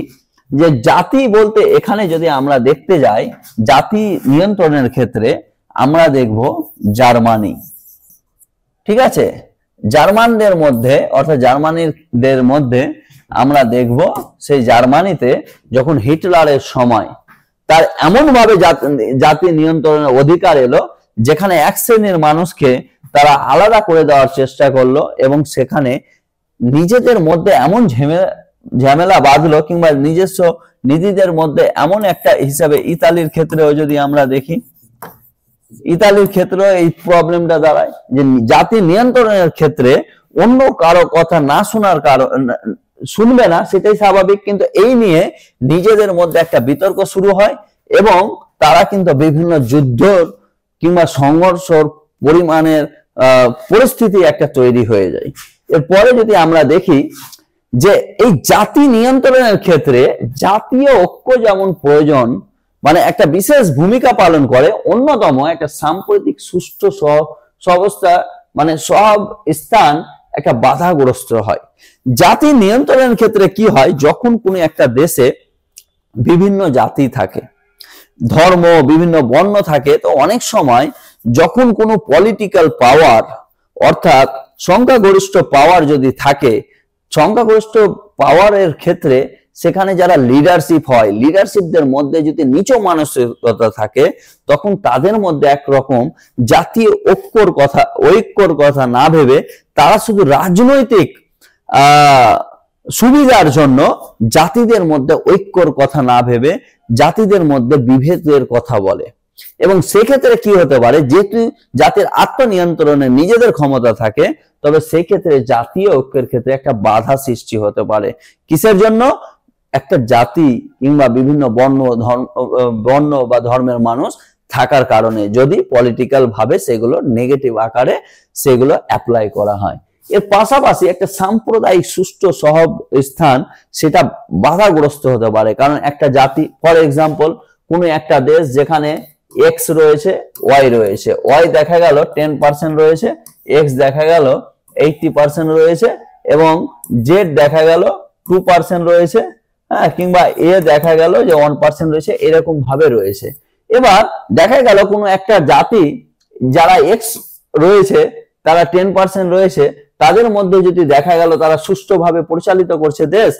যে জাতি বলতে এখানে যদি আমরা দেখতে যাই জাতি নিয়ন্ত্রণের ক্ষেত্রে, আমরা দেখব জার্মানি। ঠিক আছে, জার্মানদের মধ্যে অর্থাৎ জার্মানিদের মধ্যে আমরা দেখব সেই জার্মানিতে যখন হিটলারের সময় তার এমন ভাবে জাতি নিয়ন্ত্রণের অধিকার এলো, যেখানে এক শ্রেণীর মানুষকে তারা আলাদা করে দেওয়ার চেষ্টা করলো, এবং সেখানে নিজেদের মধ্যে এমন ঝামেলা বাঁধলো কিংবা নিজস্ব নীতিদের মধ্যে এমন একটা হিসাবে ইতালির ক্ষেত্রেও যদি আমরা দেখি, ইতালির ক্ষেত্রে এই প্রবলেমটা দাঁড়ায় যে জাতি নিয়ন্ত্রণের ক্ষেত্রে অন্য কারো কথা না শোনার কারণ শুনবে না, সেটাই স্বাভাবিক, কিন্তু এই নিয়ে নিজেদের মধ্যে একটা বিতর্ক শুরু হয় এবং তারা কিন্তু বিভিন্ন যুদ্ধ কিংবা সংঘর্ষর পরিমাণের পরিস্থিতি একটা তৈরি হয়ে যায়। এরপরে যদি আমরা দেখি যে এই জাতি নিয়ন্ত্রণের ক্ষেত্রে জাতীয় ঐক্য যেমন প্রয়োজন, মানে একটা বিশেষ ভূমিকা পালন করে, অন্যতম একটা সাম্প্রতিক সুষ্ঠু অবস্থা মানে সব স্থান একটা বাধাগ্রস্ত হয়। জাতি নিয়ন্ত্রণের ক্ষেত্রে কি হয়, যখন কোনো একটা দেশে বিভিন্ন জাতি থাকে, ধর্ম, বিভিন্ন বর্ণ থাকে, তো অনেক সময় যখন কোনো পলিটিক্যাল পাওয়ার অর্থাৎ সংখ্যাগরিষ্ঠ পাওয়ার যদি থাকে, সংখ্যাগরিষ্ঠ পাওয়ারের ক্ষেত্রে সেখানে যারা লিডারশিপ হয়, লিডারশিপদের মধ্যে যদি নিচু মানসিকতা থাকে, তখন তাদের মধ্যে একরকম জাতীয় ঐক্যর কথা না ভেবে তারা শুধু রাজনৈতিক সুবিধার জন্য জাতিদের মধ্যে ঐক্যর কথা না ভেবে জাতিদের মধ্যে বিভেদের কথা বলে। এবং সেক্ষেত্রে কি হতে পারে, যেহেতু জাতির আত্মনিয়ন্ত্রণে নিজেদের ক্ষমতা থাকে, তবে সেক্ষেত্রে জাতীয় ঐক্যের ক্ষেত্রে একটা বাধা সৃষ্টি হতে পারে। কিসের জন্য? একটা জাতি কিংবা বিভিন্ন বর্ণ বা ধর্মের মানুষ থাকার কারণে যদি পলিটিক্যাল ভাবে সেগুলো নেগেটিভ আকারে সেগুলো অ্যাপ্লাই করা হয়। এর পাশাপাশি একটা সাম্প্রদায়িক সুষ্ঠু সহাবস্থান সেটা বাধাগ্রস্ত হতে পারে, কারণ একটা জাতি, ফর এক্সাম্পল কোন একটা দেশ যেখানে এক্স রয়েছে, ওয়াই রয়েছে, ওয়াই দেখা গেল 10% রয়েছে, এক্স দেখা গেল 80% রয়েছে এবং জেড দেখা গেল 2% রয়েছে, হ্যাঁ, কিংবা এ দেখা গেল যে 1% রয়েছে, এরকম ভাবে রয়েছে। এবার দেখা গেল কোনো একটা জাতি যারা এক্স রয়েছে তারা 10% রয়েছে, তাদের মধ্যে যদি দেখা গেল তারা সুষ্ঠুভাবে পরিচালিত করছে দেশ,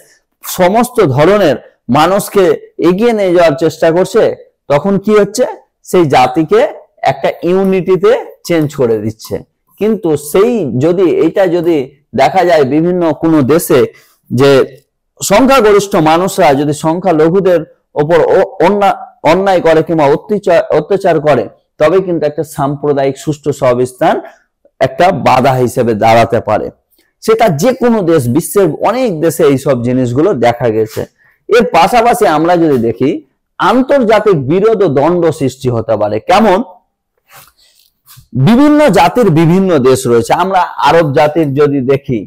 সমস্ত ধরনের মানুষকে এগিয়ে নিয়ে যাওয়ার চেষ্টা করছে, তখন কি হচ্ছে, সেই জাতিকে একটা ইউনিটিতে চেঞ্জ করে দিচ্ছে। কিন্তু সেই এইটা যদি দেখা যায় বিভিন্ন কোনো দেশে যে সংখ্যাগরিষ্ঠ মানুষরা যদি সংখ্যালঘুদের ওপর অন্যায় করে কিংবা অত্যাচার করে, তবে কিন্তু একটা সাম্প্রদায়িক সুষ্ঠু সহাবস্থান একটা বাধা হিসেবে দাঁড়াতে পারে। সেটা যে কোনো দেশ, বিশ্বের অনেক দেশে এইসব জিনিসগুলো দেখা গেছে। এর পাশাপাশি আমরা যদি দেখি আন্তর্জাতিক বিরোধ ও দ্বন্দ্ব সৃষ্টি হতে পারে। কেমন? বিভিন্ন জাতির বিভিন্ন দেশ রয়েছে। আমরা আরব জাতির যদি দেখি,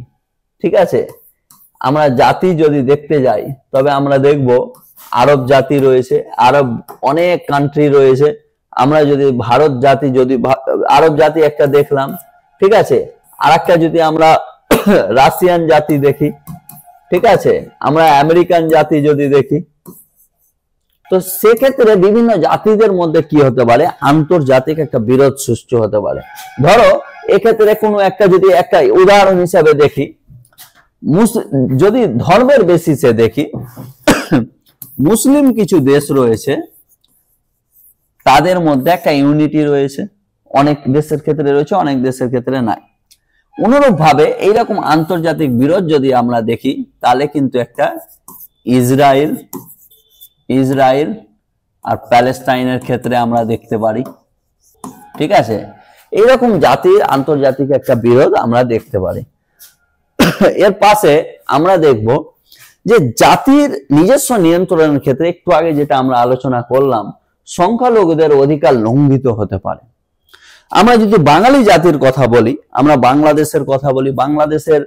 ঠিক আছে, আমরা জাতি যদি দেখতে যাই তবে আমরা দেখব আরব জাতি রয়েছে, আরব অনেক কান্ট্রি রয়েছে। আমরা যদি ভারত জাতি, যদি আরব জাতি একটা দেখলাম, ঠিক আছে, আর একটা যদি আমরা রাশিয়ান জাতি দেখি, ঠিক আছে, আমরা আমেরিকান জাতি যদি দেখি, তো সেক্ষেত্রে বিভিন্ন জাতিদের মধ্যে কি হতে পারে, আন্তর্জাতিক একটা বিরোধ সৃষ্টি হতে পারে। ধরো এক্ষেত্রে কোনো একটা যদি একটা উদাহরণ হিসাবে দেখি, যদি ধর্মের বেসিসে দেখি, মুসলিম কিছু দেশ রয়েছে, তাদের মধ্যে একটা ইউনিটি রয়েছে, অনেক দেশের ক্ষেত্রে রয়েছে, অনেক দেশের ক্ষেত্রে নাই। অনুরূপ ভাবে এইরকম আন্তর্জাতিক বিরোধ যদি আমরা দেখি, তাহলে কিন্তু একটা ইসরায়েল আর প্যালেস্টাইনের ক্ষেত্রে আমরা দেখতে পারি, ঠিক আছে। এইরকম জাতির আন্তর্জাতিক একটা বিরোধ আমরা দেখতে পারি। এর পাশে আমরা দেখব যে জাতির নিজস্ব নিয়ন্ত্রণের ক্ষেত্রে একটু আগে যেটা আমরা আলোচনা করলাম, সংখ্যালঘুদের অধিকার লঙ্ঘিত হতে পারে। আমরা যদি বাঙালি জাতির কথা বলি, আমরা বাংলাদেশের কথা বলি, বাংলাদেশের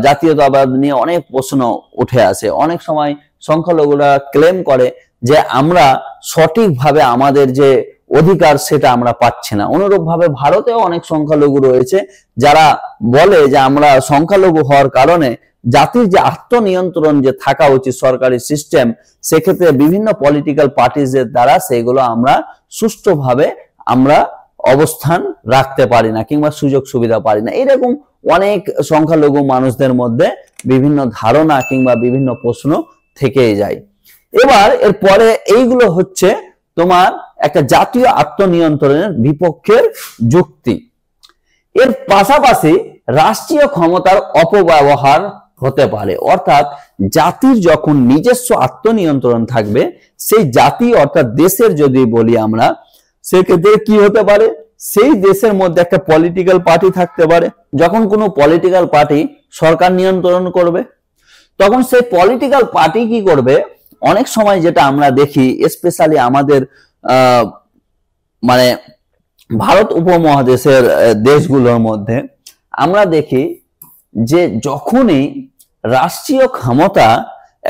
জাতীয়তাবাদ নিয়ে অনেক প্রশ্ন উঠে আসে। অনেক সময় সংখ্যালঘুরা ক্লেম করে যে আমরা সঠিকভাবে আমাদের যে অধিকার সেটা আমরা পাচ্ছি না। অনুরূপ ভাবে ভারতেও অনেক সংখ্যালঘু রয়েছে যারা বলে যে আমরা সংখ্যালঘু হওয়ার কারণে জাতির যে আত্মনিয়ন্ত্রণ যে থাকা উচিত সরকারি সিস্টেম, সেক্ষেত্রে বিভিন্ন পলিটিক্যাল পার্টিজের দ্বারা সেগুলো আমরা সুষ্ঠুভাবে আমরা অবস্থান রাখতে পারি না কিংবা সুযোগ সুবিধা পারি না। এরকম অনেক সংখ্যালঘু মানুষদের মধ্যে বিভিন্ন ধারণা কিংবা বিভিন্ন প্রশ্ন থেকেই যায়। এবার এরপরে এইগুলো হচ্ছে তোমার একটা জাতীয় আত্মনিয়ন্ত্রণের বিপক্ষের যুক্তি। এর পাশাপাশি রাষ্ট্রীয় ক্ষমতার অপব্যবহার হতে পারে। অর্থাৎ জাতির যখন নিজস্ব আত্মনিয়ন্ত্রণ থাকবে, সেই জাতি অর্থাৎ দেশের যদি বলি আমরা, সেক্ষেত্রে কি হতে পারে, সেই দেশের মধ্যে একটা পলিটিক্যাল পার্টি থাকতে পারে। যখন কোনো পলিটিক্যাল পার্টি সরকার নিয়ন্ত্রণ করবে, তখন সেই পলিটিক্যাল পার্টি কি করবে, অনেক সময় যেটা আমরা দেখি স্পেশালি আমাদের মানে ভারত উপমহাদেশের দেশগুলোর মধ্যে আমরা দেখি যে যখনই রাষ্ট্রীয় ক্ষমতা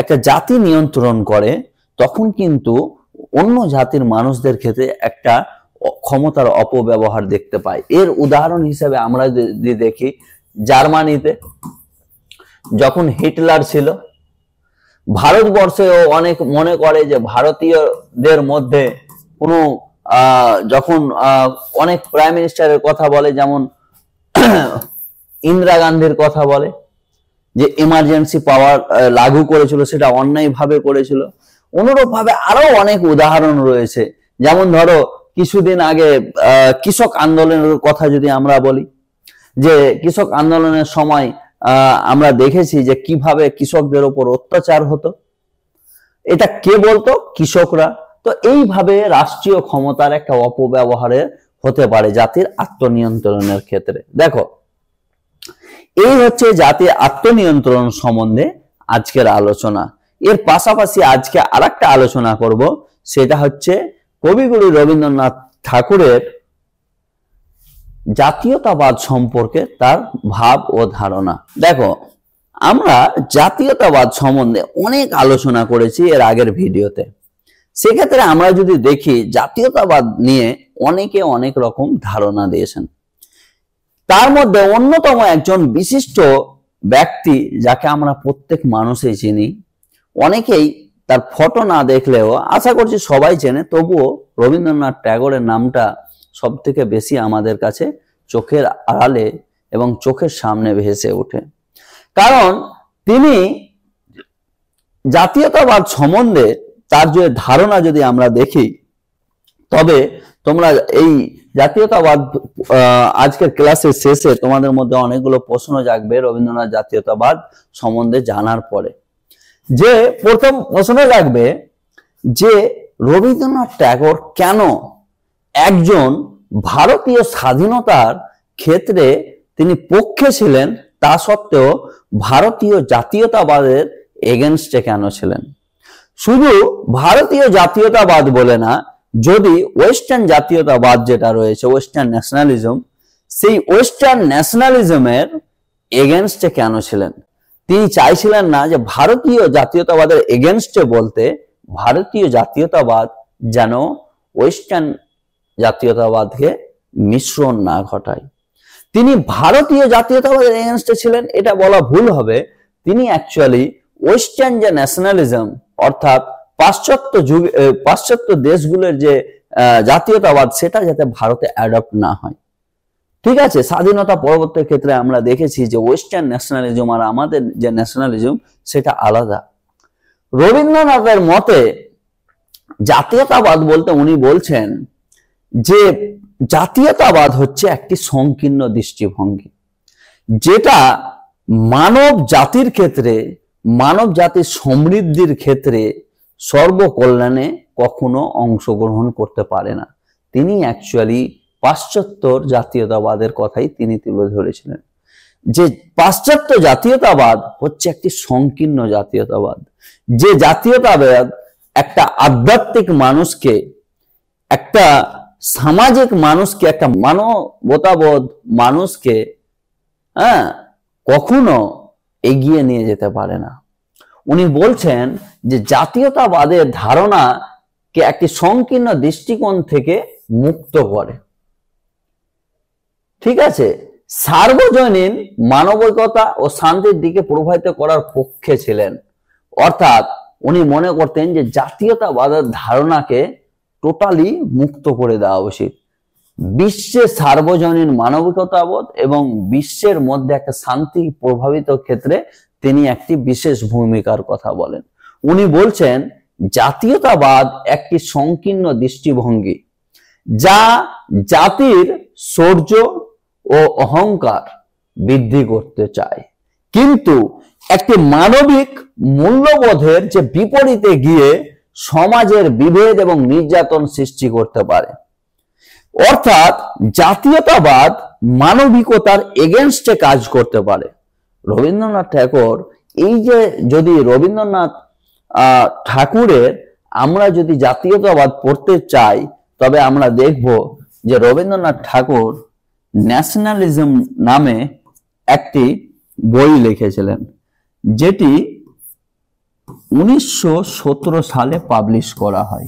একটা জাতি নিয়ন্ত্রণ করে, তখন কিন্তু অন্য জাতির মানুষদের ক্ষেত্রে একটা ক্ষমতার অপব্যবহার দেখতে পাই। এর উদাহরণ হিসেবে আমরা যদি দেখি, জার্মানিতে যখন হিটলার ছিল, ভারতবর্ষেও অনেক মনে করে যে ভারতীয়দের মধ্যে কোনো যখন অনেক প্রাইম মিনিস্টারের কথা বলে, যেমন ইন্দিরা গান্ধীর কথা বলে যে ইমার্জেন্সি পাওয়ার লাগু করেছিল, সেটা অন্যায়ভাবে করেছিল। অনুরূপ ভাবে আরো অনেক উদাহরণ রয়েছে। যেমন ধরো কিছুদিন আগে কৃষক আন্দোলনের কথা যদি আমরা বলি, যে কৃষক আন্দোলনের সময় আমরা দেখেছি যে কিভাবে কৃষকদের উপর অত্যাচার হতো। এটা কে বলতো? কৃষকরা। তো এইভাবে রাষ্ট্রীয় ক্ষমতার একটা অপব্যবহারে হতে পারে জাতির আত্মনিয়ন্ত্রণের ক্ষেত্রে। দেখো, এই হচ্ছে জাতির আত্মনিয়ন্ত্রণ সম্বন্ধে আজকের আলোচনা। এর পাশাপাশি আজকে আরেকটা আলোচনা করব, সেটা হচ্ছে কবিগুরু রবীন্দ্রনাথ ঠাকুরের জাতীয়তাবাদ সম্পর্কে তার ভাব ও ধারণা। দেখো, আমরা জাতীয়তাবাদ সম্বন্ধে অনেক আলোচনা করেছি এর আগের ভিডিওতে। সেক্ষেত্রে আমরা যদি দেখি, জাতীয়তাবাদ নিয়ে অনেকে অনেক রকম ধারণা দিয়েছেন। তার মধ্যে অন্যতম একজন বিশিষ্ট ব্যক্তি যাকে আমরা প্রত্যেক মানুষই চিনি, অনেকেই তার ফটো না দেখলেও আশা করছি সবাই চেনে, তবুও রবীন্দ্রনাথ ট্যাগরের নামটা সব থেকে বেশি আমাদের কাছে চোখের আড়ালে এবং চোখের সামনে ভেসে ওঠে। কারণ তিনি জাতীয়তাবাদ সম্বন্ধে তার যে ধারণা যদি আমরা দেখি, তবে তোমরা এই জাতীয়তাবাদ আজকের ক্লাসের শেষে তোমাদের মধ্যে অনেকগুলো প্রশ্ন জাগবে রবীন্দ্রনাথ জাতীয়তাবাদ সম্বন্ধে জানার পরে। যে প্রথম প্রশ্ন জাগবে যে রবীন্দ্রনাথ ট্যাগর কেন একজন ভারতীয় স্বাধীনতার ক্ষেত্রে তিনি পক্ষে ছিলেন, তা সত্ত্বেও ভারতীয় জাতীয়তাবাদের এগেনস্টে কেন ছিলেন? শুধু ভারতীয় জাতীয়তাবাদ বলে না, যদি ওয়েস্টার্ন জাতীয়তাবাদ যেটা রয়েছে, ওয়েস্টার্ন ন্যাশনালিজম, সেই ওয়েস্টার্ন ন্যাশনালিজমের এগেনস্টে কেন ছিলেন? তিনি চাইছিলেন না যে ভারতীয় জাতীয়তাবাদের এগেনস্টে বলতে, ভারতীয় জাতীয়তাবাদ যেন ওয়েস্টার্ন জাতীয়তাবাদকে মিশ্রণ না ঘটায়। তিনি ভারতীয় জাতীয়তাবাদের এগেনস্টে ছিলেন এটা বলা ভুল হবে। তিনি অ্যাকচুয়ালি ওয়েস্টার্ন যে ন্যাশনালিজম, অর্থাৎ পাশ্চাত্য দেশগুলোর যে জাতীয়তাবাদ, সেটা যাতে ভারতে অ্যাডপ্ট না হয়। ঠিক আছে, স্বাধীনতা পরবর্তী ক্ষেত্রে আমরা দেখেছি যে ওয়েস্টার্ন ন্যাশনালিজম আর আমাদের যে ন্যাশনালিজম সেটা আলাদা। রবীন্দ্রনাথের মতে জাতীয়তাবাদ বলতে উনি বলছেন যে জাতীয়তাবাদ হচ্ছে একটি সংকীর্ণ দৃষ্টিভঙ্গি, যেটা মানব জাতির ক্ষেত্রে, মানব জাতির সমৃদ্ধির ক্ষেত্রে সর্বকল্যাণে কখনো অংশগ্রহণ করতে পারে না। তিনি অ্যাকচুয়ালি পাশ্চাত্যর জাতীয়তাবাদের কথাই তিনি তুলে ধরেছিলেন, যে পাশ্চাত্য জাতীয়তাবাদ হচ্ছে একটি সংকীর্ণ জাতীয়তাবাদ, যে জাতীয়তাবাদ একটা আধ্যাত্মিক মানুষকে, একটা সামাজিক মানুষকে, একটা মানবতাবোধ মানুষকে কখনো এগিয়ে নিয়ে যেতে পারে না। উনি বলছেন যে জাতীয়তাবাদের ধারণাকে একটি সংকীর্ণ দৃষ্টিকোণ থেকে মুক্ত করে। ঠিক আছে, সার্বজনীন মানবিকতা ও শান্তির দিকে প্রবাহিত করার পক্ষে ছিলেন। অর্থাৎ উনি মনে করতেন যে জাতীয়তাবাদের ধারণাকে টোটালি মুক্ত করে দেওয়া উচিত। বিশ্বে সার্বজনীন মানবিকতাবোধ এবং বিশ্বের মধ্যে একটা শান্তি প্রভাবিত ক্ষেত্রে তিনি একটি বিশেষ ভূমিকার কথা বলেন। উনি বলছেন জাতীয়তাবাদ একটি সংকীর্ণ দৃষ্টিভঙ্গি, যা জাতির শৌর্য ও অহংকার বৃদ্ধি করতে চায়, কিন্তু একটি মানবিক মূল্যবোধের যে বিপরীতে গিয়ে সমাজের বিভেদ এবং নির্যাতন সৃষ্টি করতে পারে। অর্থাৎ জাতীয়তাবাদ মানবিকতার এগেনস্টে কাজ করতে পারে। রবীন্দ্রনাথ ঠাকুর, এই যে যদি রবীন্দ্রনাথ ঠাকুরের আমরা যদি জাতীয়তাবাদ পড়তে চাই, তবে আমরা দেখব যে রবীন্দ্রনাথ ঠাকুর ন্যাশনালিজম নামে একটি বই লিখেছিলেন, যেটি 1917 সালে পাবলিশ করা হয়।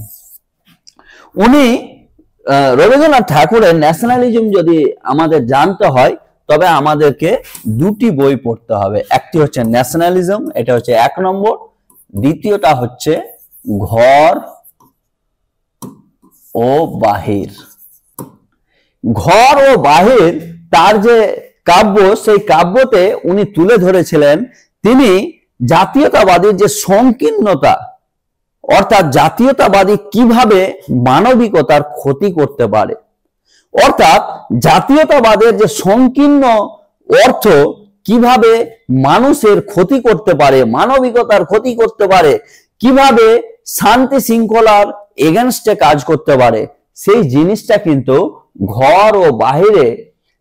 উনি রবীন্দ্রনাথ ঠাকুরের ন্যাশনালিজম যদি আমাদের জানতে হয়, তবে আমাদেরকে দুটি বই পড়তে হবে। একটি হচ্ছে ন্যাশনালিজম, এটা হচ্ছে 1 নম্বর। দ্বিতীয়টা হচ্ছে ঘর ও বাহির। ঘর ও বাহির তার যে কাব্য, সেই কাব্যতে উনি তুলে ধরেছিলেন তিনি জাতীয়তাবাদীর যে সংকীর্ণতা, অর্থাৎ জাতীয়তাবাদী কিভাবে মানবিকতার ক্ষতি করতে পারে, অর্থাৎ জাতীয়তাবাদের যে সংকীর্ণ অর্থ কিভাবে মানুষের ক্ষতি করতে পারে, মানবিকতার ক্ষতি করতে পারে, কিভাবে শান্তি শৃঙ্খলার এগেনস্টে কাজ করতে পারে, সেই জিনিসটা কিন্তু ঘর ও বাহিরে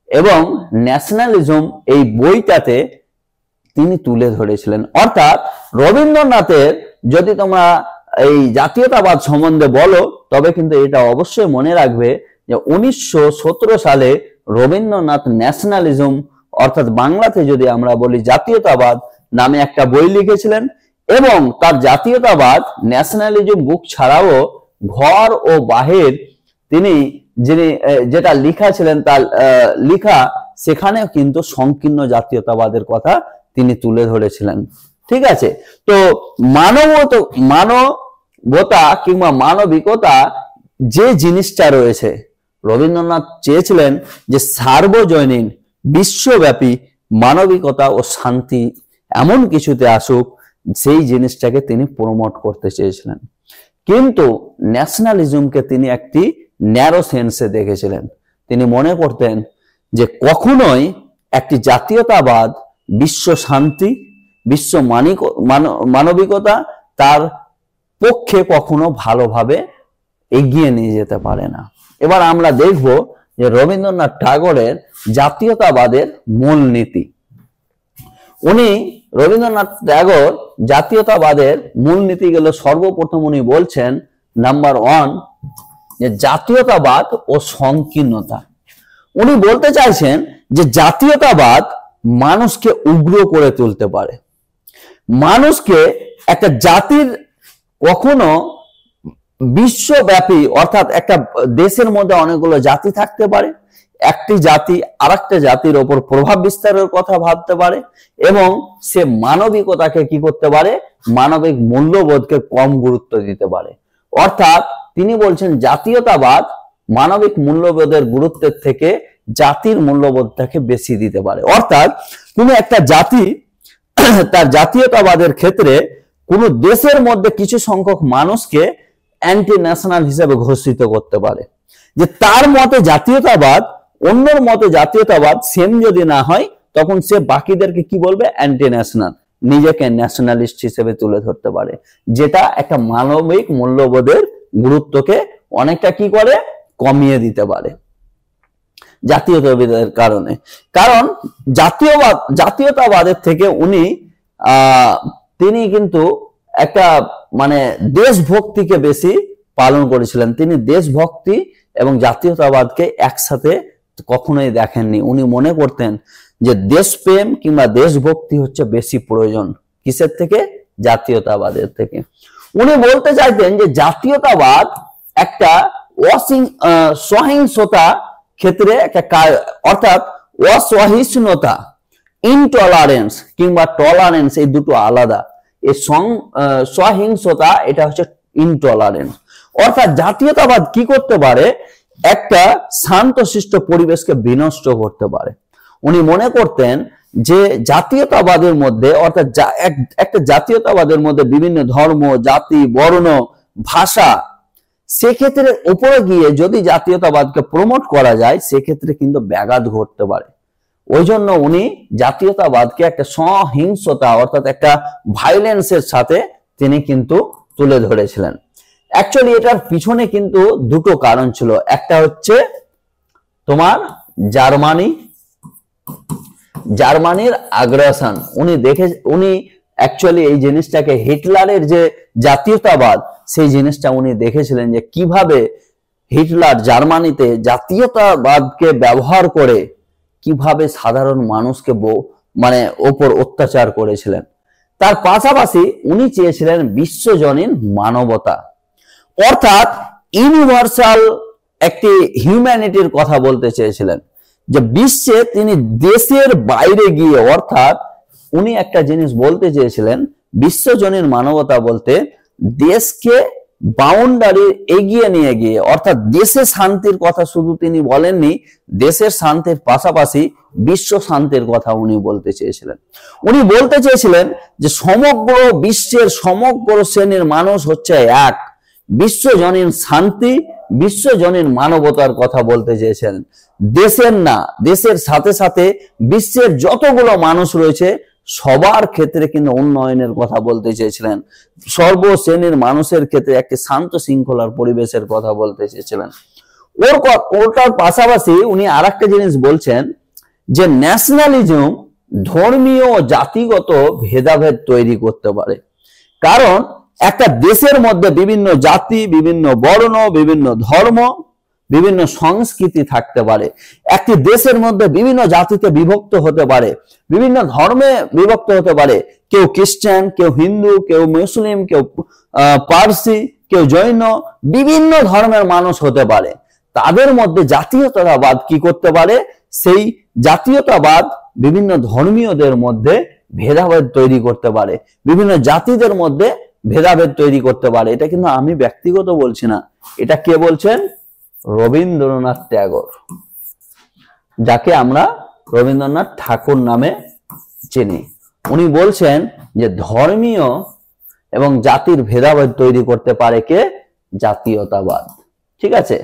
এবং ন্যাশনালিজম এই বইটাতে তিনি তুলে ধরেছিলেন। অর্থাৎ রবীন্দ্রনাথের যদি তোমরা এই জাতীয়তাবাদ সম্বন্ধে বলো, তবে কিন্তু এটা অবশ্যই মনে রাখবে যে 1917 সালে রবীন্দ্রনাথ ন্যাশনালিজম, অর্থাৎ বাংলাতে যদি আমরা বলি জাতীয়তাবাদ নামে একটা বই লিখেছিলেন, এবং তার জাতীয়তাবাদ ন্যাশনালিজম বুক ছাড়াও ঘর ও বাহির তিনি যেটা লিখা ছিলেন, তার লিখা সেখানেও কিন্তু সংকীর্ণ জাতীয়তাবাদের কথা তিনি তুলে ধরেছিলেন। ঠিক আছে, তো মানবতা কিংবা মানবিকতা যে জিনিসটা রয়েছে, রবীন্দ্রনাথ চেয়েছিলেন যে সার্বজনীন বিশ্বব্যাপী মানবিকতা ও শান্তি এমন কিছুতে আসুক, সেই জিনিসটাকে তিনি প্রমোট করতে চেয়েছিলেন। কিন্তু ন্যাশনালিজমকে তিনি একটি ন্যারো সেন্সে দেখেছিলেন। তিনি মনে করতেন যে কখনোই একটি জাতীয়তাবাদ বিশ্ব শান্তি, বিশ্ব মানবিকতা তার পক্ষে কখনো ভালোভাবে এগিয়ে নিয়ে যেতে পারে না। এবার আমরা দেখব যে রবীন্দ্রনাথ ঠাকুরের জাতীয়তাবাদের মূলনীতি। রবীন্দ্রনাথ ঠাকুর জাতীয়তাবাদের মূলনীতিগুলো সর্বপ্রথম উনি বলছেন, নাম্বার 1 যে জাতীয়তাবাদ ও সংকীর্ণতা। উনি বলতে চাইছেন যে জাতীয়তাবাদ মানুষকে উগ্র করে তুলতে পারে। মানুষকে, একটা জাতির কখনো বিশ্বব্যাপী, অর্থাৎ একটা দেশের মধ্যে অনেকগুলো জাতি থাকতে পারে, একটি জাতি আরেকটা জাতির ওপর প্রভাব বিস্তারের কথা ভাবতে পারে, এবং সে মানবিকতাকে কি করতে পারে, মানবিক মূল্যবোধকে কম গুরুত্ব দিতে পারে। অর্থাৎ তিনি বলছেন জাতীয়তাবাদ মানবিক মূল্যবোধের গুরুত্বের থেকে জাতির মূল্যবোধটাকে বেশি দিতে পারে। অর্থাৎ কোনো একটা জাতি তার জাতীয়তাবাদের ক্ষেত্রে কোনো দেশের মধ্যে কিছু সংখ্যক মানুষকে অ্যান্টি ন্যাশনাল হিসেবে ঘোষিত করতে পারে, যে তার মতে জাতীয়তাবাদ অন্যর মতে জাতীয়তাবাদ সেম যদি না হয়, তখন সে বাকিদেরকে কি বলবে, অ্যান্টি ন্যাশনাল, নিজেকে ন্যাশনালিস্ট হিসেবে তুলে ধরতে পারে, যেটা একটা মানবিক মূল্যবোধের গুরুত্বকে অনেকটা কি করে, কমিয়ে দিতে পারে জাতীয়তাবাদের কারণে। কারণ জাতীয়তাবাদের থেকে তিনি কিন্তু একটা মানে দেশভক্তিকে বেশি পালন করেছিলেন। তিনি দেশভক্তি এবং জাতীয়তাবাদকে একসাথে কখনোই দেখেননি। উনি মনে করতেন যে দেশপ্রেম কিংবা দেশভক্তি হচ্ছে বেশি প্রয়োজন, কিসের থেকে, জাতীয়তাবাদের থেকে। উনি বলতে চাইতেন যে জাতীয়তাবাদ একটা সহিংসতা ক্ষেত্রে একটা, অর্থাৎ অসহিষ্ণুতা, ইনটলারেন্স কিংবা টলারেন্স, এই দুটো আলাদা। এই সহিংসতা এটা হচ্ছে ইনটলারেন্স। অর্থাৎ জাতীয়তাবাদ কি করতে পারে, একটা শান্তশিষ্ট পরিবেশকে বিনষ্ট করতে পারে। উনি মনে করতেন যে জাতীয়তাবাদের মধ্যে, অর্থাৎ একটা জাতীয়তাবাদের মধ্যে বিভিন্ন ধর্ম, জাতি, বর্ণ, ভাষা, সেক্ষেত্রে উপরে গিয়ে যদি জাতীয়তাবাদকে প্রমোট করা যায়, সেক্ষেত্রে কিন্তু ব্যাঘাত ঘটতে পারে। ওই জন্য উনি জাতীয়তাবাদকে একটা সহিংসতা অর্থাৎ একটা ভায়োলেন্সের সাথে তিনি কিন্তু তুলে ধরেছিলেন। অ্যাকচুয়ালি এটার পিছনে কিন্তু দুটো কারণ ছিল। একটা হচ্ছে তোমার জার্মানির আগ্রাসন। উনি অ্যাকচুয়ালি এই জিনিসটাকে হিটলারের যে জাতীয়তাবাদ সেই জিনিসটা উনি দেখেছিলেন যে কিভাবে হিটলার জার্মানিতে জাতীয়তাবাদকে ব্যবহার করে কিভাবে সাধারণ মানুষকে মানে ওপর অত্যাচার করেছিলেন। তার পাশাপাশি উনি চেয়েছিলেন বিশ্বজনীন মানবতা, অর্থাৎ ইউনিভার্সাল একটি হিউম্যানিটির কথা বলতে চেয়েছিলেন, যে বিশ্বে তিনি দেশের বাইরে গিয়ে, অর্থাৎ উনি একটা জিনিস বলতে চেয়েছিলেন বিশ্বজনীন মানবতা বলতে দেশকে বাউন্ডারি এগিয়ে নিয়ে গিয়ে, অর্থাৎ দেশে শান্তির কথা শুধু তিনি বলেননি, দেশের শান্তির পাশাপাশি বিশ্ব শান্তির কথা উনি বলতে চেয়েছিলেন। উনি বলতে চেয়েছিলেন যে সমগ্র বিশ্বের সমগ্র শ্রেণীর মানুষ হচ্ছে এক, বিশ্বজনীন শান্তি, বিশ্বজনীন মানবতার কথা বলতে চেয়েছেন। দেশের না, দেশের সাথে সাথে বিশ্বের যতগুলো মানুষ রয়েছে সবার ক্ষেত্রে কিন্তু উন্নয়নের কথা বলতে চেয়েছিলেন। সর্বশ্রেণীর মানুষের ক্ষেত্রে একটি শান্ত শৃঙ্খলার পরিবেশের কথা বলতে চেয়েছিলেন। ওটার পাশাপাশি উনি আরেকটা জিনিস বলছেন যে ন্যাশনালিজম ধর্মীয় ও জাতিগত ভেদাভেদ তৈরি করতে পারে। কারণ একটা দেশের মধ্যে বিভিন্ন জাতি, বিভিন্ন বর্ণ, বিভিন্ন ধর্ম, বিভিন্ন সংস্কৃতি থাকতে পারে। একটি দেশের মধ্যে বিভিন্ন জাতিতে বিভক্ত হতে পারে, বিভিন্ন ধর্মে বিভক্ত হতে পারে, কেউ খ্রিস্টান, কেউ হিন্দু, কেউ মুসলিম, কেউ পারসি, কেউ জৈন, বিভিন্ন ধর্মের মানুষ হতে পারে। তাদের মধ্যে জাতীয়তাবাদ কি করতে পারে? সেই জাতীয়তাবাদ বিভিন্ন ধর্মীয়দের মধ্যে ভেদাভেদ তৈরি করতে পারে, বিভিন্ন জাতিদের মধ্যে ভেদাভেদ তৈরি করতে পারে। এটা কিন্তু আমি ব্যক্তিগত বলছি না, এটা কে বলছেন? রবীন্দ্রনাথ ট্যাগর, যাকে আমরা রবীন্দ্রনাথ ঠাকুর নামে চিনি। উনি বলছেন যে ধর্মীয় এবং জাতির ভেদাভেদ তৈরি করতে পারে কে? জাতীয়তাবাদ। ঠিক আছে,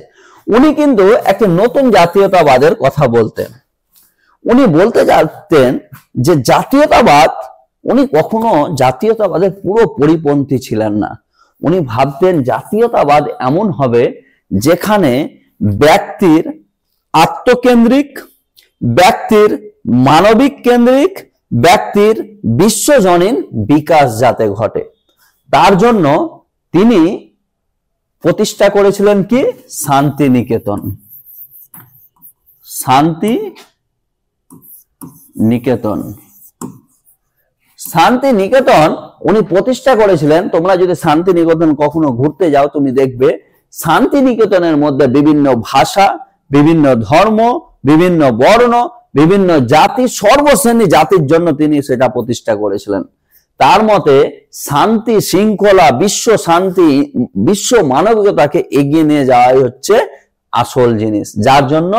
উনি কিন্তু একটা নতুন জাতীয়তাবাদের কথা বলতেন। উনি বলতে চাইতেন যে জাতীয়তাবাদ, উনি কখনো জাতীয়তাবাদের পুরো পরিপন্থী ছিলেন না। উনি ভাবতেন জাতীয়তাবাদ এমন হবে যেখানে ব্যক্তির আত্মকেন্দ্রিক, ব্যক্তির মানবিক কেন্দ্রিক, ব্যক্তির বিশ্বজনীন বিকাশ যাতে ঘটে। তার জন্য তিনি প্রতিষ্ঠা করেছিলেন কি? শান্তিনিকেতন। শান্তিনিকেতন উনি প্রতিষ্ঠা করেছিলেন। তোমরা যদি শান্তিনিকেতন কখনো ঘুরতে যাও তুমি দেখবে শান্তিনিকেতনের মধ্যে বিভিন্ন ভাষা, বিভিন্ন ধর্ম, বিভিন্ন বর্ণ, বিভিন্ন জাতি, সর্বশ্রেণী জাতির জন্য তিনি সেটা প্রতিষ্ঠা করেছিলেন। তার মতে শান্তি, শৃঙ্খলা, বিশ্ব শান্তি, বিশ্ব মানবিকতাকে এগিয়ে নিয়ে যাওয়াই হচ্ছে আসল জিনিস, যার জন্য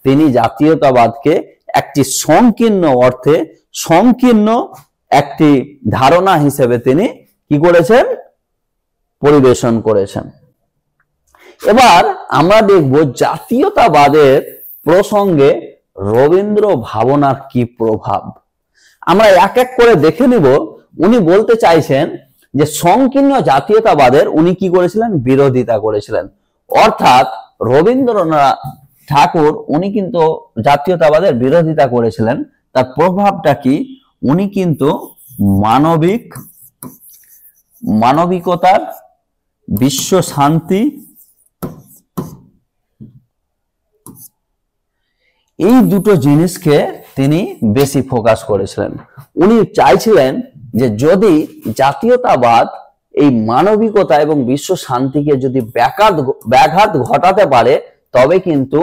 তিনি জাতীয়তাবাদকে একটি সংকীর্ণ অর্থে, সংকীর্ণ একটি ধারণা হিসেবে তিনি কি করেছেন? পরিবেশন করেছেন। এবার আমরা দেখব জাতীয়তাবাদের প্রসঙ্গে রবীন্দ্র ভাবনার কি প্রভাব। আমরা এক এক করে দেখে নিব। উনি বলতে চাইছেন যে সংকীর্ণ জাতীয়তাবাদের উনি কি করেছিলেন? বিরোধিতা করেছিলেন। অর্থাৎ রবীন্দ্রনাথ ঠাকুর উনি কিন্তু জাতীয়তাবাদের বিরোধিতা করেছিলেন। তার প্রভাবটা কি? উনি কিন্তু মানবিকতার, বিশ্ব শান্তি, এই দুটো জিনিসকে তিনি বেশি ফোকাস করেছিলেন। উনি চাইছিলেন যে যদি জাতীয়তাবাদ এই মানবিকতা এবং বিশ্ব শান্তিকে যদি ব্যাঘাত ঘটাতে পারে তবে কিন্তু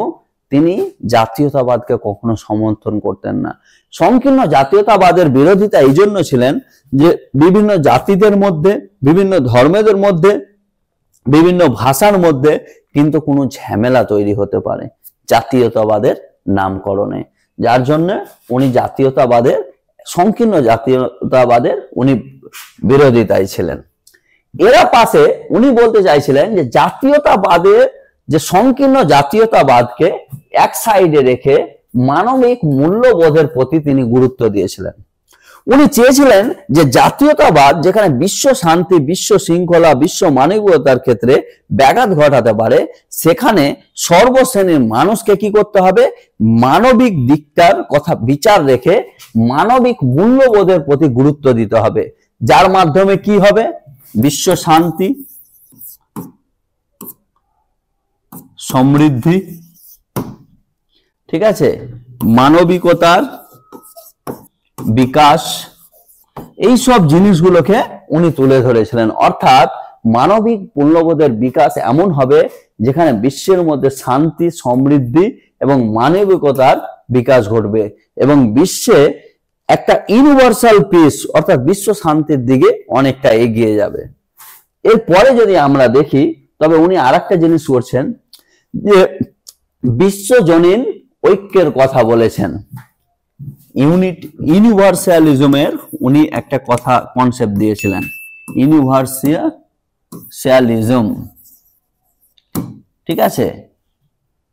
তিনি জাতীয়তাবাদকে কখনো সমর্থন করতেন না। সংকীর্ণ জাতীয়তাবাদের বিরোধিতা এই জন্য ছিলেন যে বিভিন্ন জাতিদের মধ্যে, বিভিন্ন ধর্মের মধ্যে, বিভিন্ন ভাষার মধ্যে কিন্তু কোনো ঝামেলা তৈরি হতে পারে জাতীয়তাবাদের নামকরণে, যার জন্য উনি জাতীয়তাবাদের, সংকীর্ণ জাতীয়তাবাদের উনি বিরোধিতায় ছিলেন। এরা পাশে উনি বলতে চাইছিলেন যে জাতীয়তাবাদের, যে সংকীর্ণ জাতীয়তাবাদকে এক সাইডে রেখে মানবিক মূল্যবোধের প্রতি তিনি গুরুত্ব দিয়েছিলেন। উনি চেয়েছিলেন যে জাতীয়তাবাদ যেখানে বিশ্ব শান্তি, বিশ্ব শৃঙ্খলা, বিশ্ব মানবিকতার ক্ষেত্রে ব্যাঘাত ঘটাতে পারে, সেখানে সর্বশ্রেণীর মানুষকে কি করতে হবে, মানবিক দিকটার কথা বিচার রেখে মানবিক মূল্যবোধের প্রতি গুরুত্ব দিতে হবে, যার মাধ্যমে কি হবে, বিশ্ব শান্তি, সমৃদ্ধি, ঠিক আছে, মানবিকতার বিকাশ, এই সব জিনিসগুলোকে উনি তুলে ধরেছিলেন। অর্থাৎ মানবিক মূল্যবোধের বিকাশ এমন হবে যেখানে বিশ্বের মধ্যে শান্তি, সমৃদ্ধি এবং মানবিকতার বিকাশ ঘটবে এবং বিশ্বে একটা ইউনিভার্সাল পিস অর্থাৎ বিশ্ব শান্তির দিকে অনেকটা এগিয়ে যাবে। এরপরে যদি আমরা দেখি, তবে উনি আরেকটা জিনিস করছেন যে বিশ্বজনীন ঐক্যের কথা বলেছেন। ইউনিভার্সালিজমের উনি একটা কথা কনসেপ্ট দিয়েছিলেন, ইউনিভার্সালিজম, ঠিক আছে।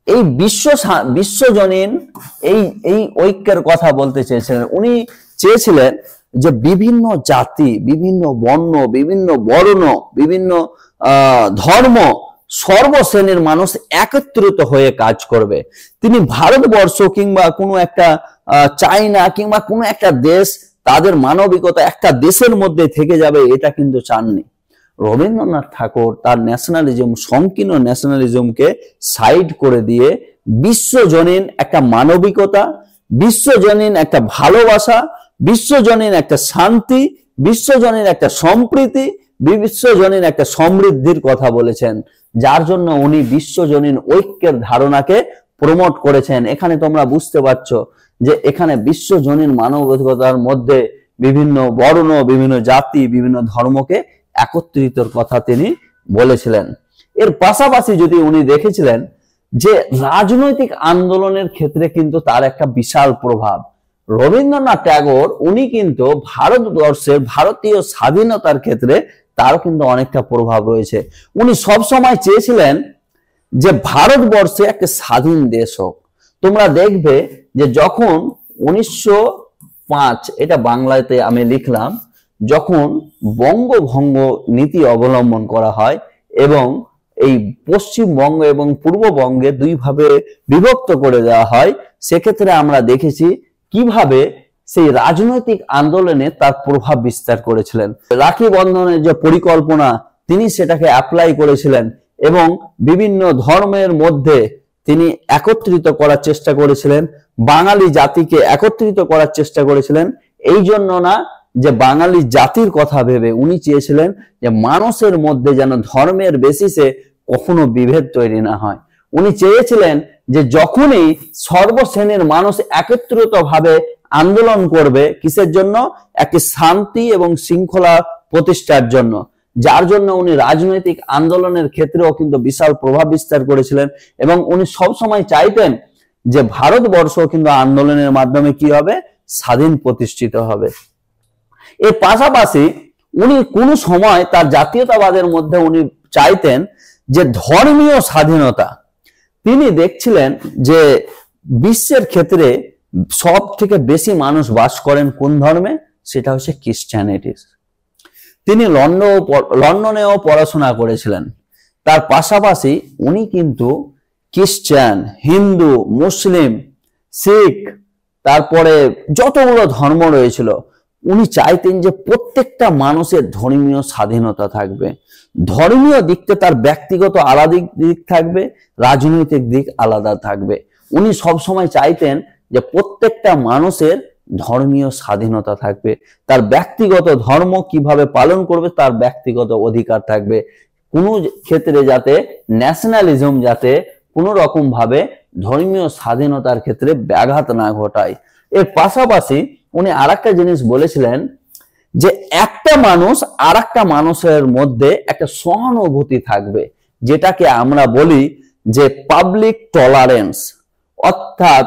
এই বিশ্বজনীন এই ঐক্যের কথা বলতে চেয়েছিলেন। উনি চেয়েছিলেন যে বিভিন্ন জাতি, বিভিন্ন বর্ণ, বিভিন্ন বর্ণ, বিভিন্ন ধর্ম, সর্বশ্রেণীর মানুষ একত্রিত হয়ে কাজ করবে। তিনি ভারতবর্ষ কিংবা কোনো একটা চায়না কিংবা কোনো একটা দেশ, তাদের মানবিকতা একটা দেশের মধ্যে থেকে যাবে, এটা কিন্তু চাননি। রবীন্দ্রনাথ ঠাকুর তার ন্যাশনালিজম, সংকীর্ণ ন্যাশনালিজমকে সাইড করে দিয়ে বিশ্বজনীন একটা মানবিকতা, বিশ্বজনীন একটা ভালোবাসা, বিশ্বজনীন একটা শান্তি, বিশ্বজনীন একটা সম্প্রীতি, বিশ্বজনীন একটা সমৃদ্ধির কথা বলেছেন, যার জন্য উনি বিশ্বজনীন ঐক্যের ধারণাকে প্রমোট করেছেন। এখানে তোমরা বুঝতে পারছো যে এখানে বিশ্বজনীন মানবিকতার মধ্যে বিভিন্ন বর্ণ, বিভিন্ন জাতি, বিভিন্ন ধর্মকে একত্রিতর কথা তিনি বলেছিলেন। এর পাশাপাশি যদি উনি দেখেছিলেন যে রাজনৈতিক আন্দোলনের ক্ষেত্রে কিন্তু তার একটা বিশাল প্রভাব। রবীন্দ্রনাথ ট্যাগর উনি কিন্তু ভারতবর্ষের, ভারতীয় স্বাধীনতার ক্ষেত্রে তারও কিন্তু অনেকটা প্রভাব রয়েছে। উনি সব সময় চেয়েছিলেন যে ভারতবর্ষে একটা স্বাধীন দেশ হোক। তোমরা দেখবে যে যখন 1905, এটা বাংলাতে আমি লিখলাম, যখন বঙ্গভঙ্গ নীতি অবলম্বন করা হয় এবং এই পশ্চিমবঙ্গ এবং পূর্ববঙ্গে দুইভাবে বিভক্ত করে দেওয়া হয়, সেক্ষেত্রে আমরা দেখেছি কিভাবে সেই রাজনৈতিক আন্দোলনে তার প্রভাব বিস্তার করেছিলেন। রাখি বন্ধনের যে পরিকল্পনা, তিনি সেটাকে অ্যাপ্লাই করেছিলেন এবং বিভিন্ন ধর্মের মধ্যে তিনি একত্রিত করার চেষ্টা করেছিলেন, বাঙালি জাতিকে একত্রিত করার চেষ্টা করেছিলেন। এই জন্য না যে বাঙালি জাতির কথা ভেবে, উনি চেয়েছিলেন যে মানুষের মধ্যে যেন ধর্মের বেসিসে কখনো বিভেদ তৈরি না হয়। উনি চেয়েছিলেন যে যখনই সর্বশ্রেণীর মানুষ একত্রিত ভাবে আন্দোলন করবে, কিসের জন্য, একটি শান্তি এবং শৃঙ্খলা প্রতিষ্ঠার জন্য, যার জন্য উনি রাজনৈতিক আন্দোলনের ক্ষেত্রেও কিন্তু বিশাল প্রভাব বিস্তার করেছিলেন এবং উনি সব সময় চাইতেন যে ভারতবর্ষ কিন্তু আন্দোলনের মাধ্যমে কি হবে, স্বাধীন প্রতিষ্ঠিত হবে। এর পাশাপাশি উনি কোনো সময় তার জাতীয়তাবাদের মধ্যে উনি চাইতেন যে ধর্মীয় স্বাধীনতা। তিনি দেখছিলেন যে বিশ্বের ক্ষেত্রে সব থেকে বেশি মানুষ বাস করেন কোন ধর্মে, সেটা হচ্ছে খ্রিস্টানিটি। তিনি লন্ডনেও পড়াশোনা করেছিলেন। তার পাশাপাশি উনি কিন্তু খ্রিস্টান, হিন্দু, মুসলিম, শিখ, তারপরে যতগুলো ধর্ম রয়েছিল, উনি চাইতেন যে প্রত্যেকটা মানুষের ধর্মীয় স্বাধীনতা থাকবে। ধর্মীয় দিকটা তার ব্যক্তিগত আলাদা দিক থাকবে, রাজনৈতিক দিক আলাদা থাকবে। উনি সব সময় চাইতেন যে প্রত্যেকটা মানুষের ধর্মীয় স্বাধীনতা থাকবে, তার ব্যক্তিগত ধর্ম কিভাবে পালন করবে তার ব্যক্তিগত অধিকার থাকবে। কোনো ক্ষেত্রে যাতে ন্যাশনালিজম যাতে কোনো রকম ভাবে ধর্মীয় স্বাধীনতার ক্ষেত্রে ব্যাঘাত না ঘটায়। এর পাশাপাশি উনি আরেকটা জিনিস বলেছিলেন যে একটা মানুষ আরেকটা মানুষের মধ্যে একটা সহানুভূতি থাকবে, যেটাকে আমরা বলি যে পাবলিক টলারেন্স, অর্থাৎ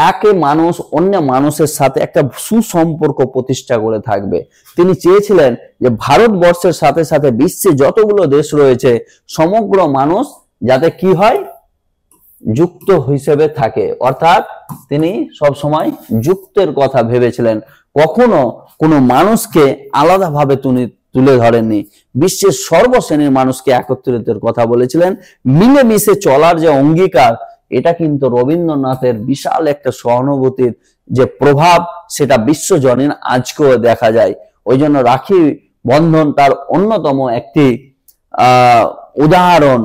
একে মানুষ অন্য মানুষের সাথে একটা সুসম্পর্ক প্রতিষ্ঠা করে থাকবে। তিনি চেয়েছিলেন যে ভারতবর্ষের সাথে সাথে বিশ্বে যতগুলো দেশ রয়েছে সমগ্র মানুষ যাতে কি হয়, যুক্ত হিসেবে থাকে, অর্থাৎ তিনি সব সময় যুক্তের কথা ভেবেছিলেন, কখনো কোনো মানুষকে আলাদাভাবে তুলে ধরেননি। বিশ্বের সর্বশ্রেণীর মানুষকে একত্রিতের কথা বলেছিলেন। মিলেমিশে চলার যে অঙ্গীকার, এটা কিন্তু রবীন্দ্রনাথের বিশাল একটা সহানুভূতির যে প্রভাব, সেটা বিশ্বজনীন আজকেও দেখা যায়। ওই জন্য রাখি বন্ধন তার অন্যতম একটি উদাহরণ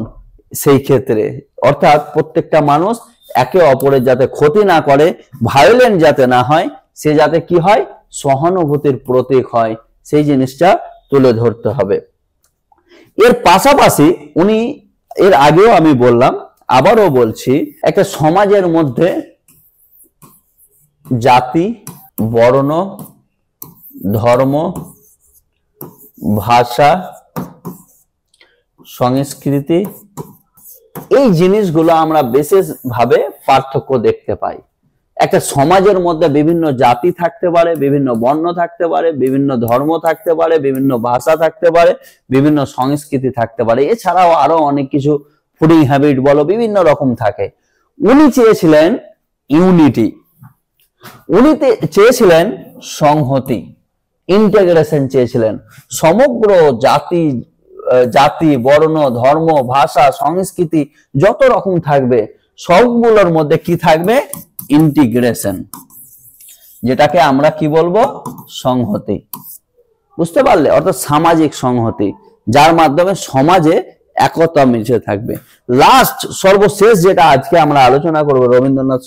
সেই ক্ষেত্রে, অর্থাৎ প্রত্যেকটা মানুষ একে অপরের যাতে ক্ষতি না করে, ভায়োলেন্ট যাতে না হয়, সে যাতে কি হয়, সহানুভূতির প্রতীক হয়, সেই জিনিসটা তুলে ধরতে হবে। এর পাশাপাশি উনি, এর আগেও আমি বললাম, আবারও বলছি, একটা সমাজের মধ্যে জাতি, বর্ণ, ধর্ম, ভাষা, সংস্কৃতি, এই জিনিসগুলো আমরা বিশেষভাবে পার্থক্য দেখতে পাই। একটা সমাজের মধ্যে বিভিন্ন জাতি থাকতে পারে, বিভিন্ন বর্ণ থাকতে পারে, বিভিন্ন ধর্ম থাকতে পারে, বিভিন্ন ভাষা থাকতে পারে, বিভিন্ন সংস্কৃতি থাকতে পারে, এছাড়াও আরো অনেক কিছু ফুডিং হ্যাবিট বলো, বিভিন্ন রকম থাকে। উনি চেয়েছিলেন ইউনিটি, উনি চেয়েছিলেন সংহতি, ইন্টিগ্রেশন চেয়েছিলেন। সমগ্র জাতি, বর্ণ, ধর্ম, ভাষা, সংস্কৃতি যত রকম থাকবে, সবগুলোর মধ্যে কি থাকবে, ইন্টিগ্রেশন, যেটাকে আমরা কি বলবো, সংহতি। বুঝতে পারলে? অর্থাৎ সামাজিক সংহতি, যার মাধ্যমে সমাজে একতা মিশে থাকবে। লাস্ট, সর্বশেষ যেটা আজকে আমরা আলোচনা করব রবীন্দ্রনাথ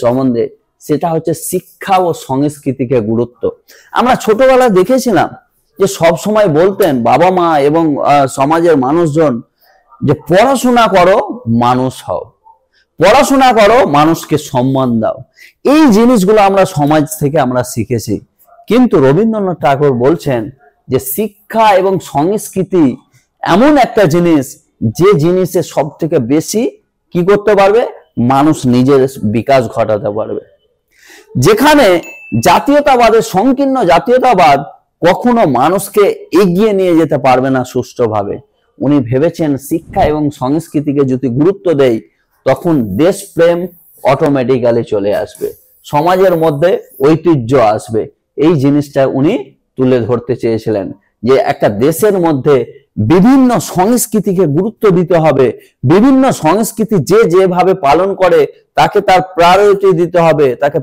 সম্বন্ধে, সেটা হচ্ছে শিক্ষা ও সংস্কৃতিকে গুরুত্ব। আমরা ছোটবেলায় দেখেছিলাম যে সব সময় বলতেন বাবা মা এবং সমাজের মানুষজন যে পড়াশোনা করো, মানুষ হও, পড়াশোনা করো, মানুষকে সম্মান দাও। এই জিনিসগুলো আমরা সমাজ থেকে আমরা শিখেছি। কিন্তু রবীন্দ্রনাথ ঠাকুর বলছেন যে শিক্ষা এবং সংস্কৃতি এমন একটা জিনিস, যে জিনিসে সব থেকে বেশি কি করতে পারবে, মানুষ নিজের বিকাশ ঘটাতে পারবে। যেখানে জাতীয়তাবাদের, সংকীর্ণ জাতীয়তাবাদ কখনো মানুষকে এগিয়ে নিয়ে যেতে পারবে না সুষ্ঠুভাবে। উনি ভেবেছেন শিক্ষা এবং সংস্কৃতিকে যদি গুরুত্ব দেয়, তখন দেশপ্রেম অটোমেটিক্যালি চলে আসবে, সমাজের মধ্যে ঐতিহ্য আসবে। এই জিনিসটা উনি তুলে ধরতে চেয়েছিলেন, যে একটা দেশের মধ্যে বিভিন্ন সংস্কৃতিকে গুরুত্ব দিতে হবে, বিভিন্ন সংস্কৃতি যে যেভাবে পালন করে তাকে তার প্রায়োরিটি দিতে হবে, তাকে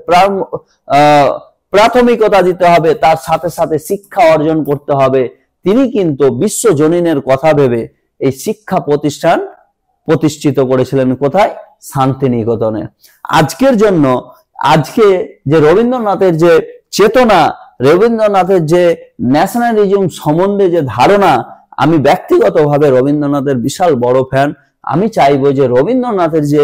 প্রাথমিকতা দিতে হবে, তার সাথে সাথে শিক্ষা অর্জন করতে হবে। তিনি কিন্তু বিশ্বজনীনের কথা ভেবে এই শিক্ষা প্রতিষ্ঠান প্রতিষ্ঠিত করেছিলেন কোথায়, শান্তিনিকেতনে। আজকের জন্য, আজকে যে রবীন্দ্রনাথের যে চেতনা, রবীন্দ্রনাথের যে ন্যাশনালিজম সম্বন্ধে যে ধারণা, আমি ব্যক্তিগতভাবে রবীন্দ্রনাথের বিশাল বড় ফ্যান। আমি চাইবো যে রবীন্দ্রনাথের যে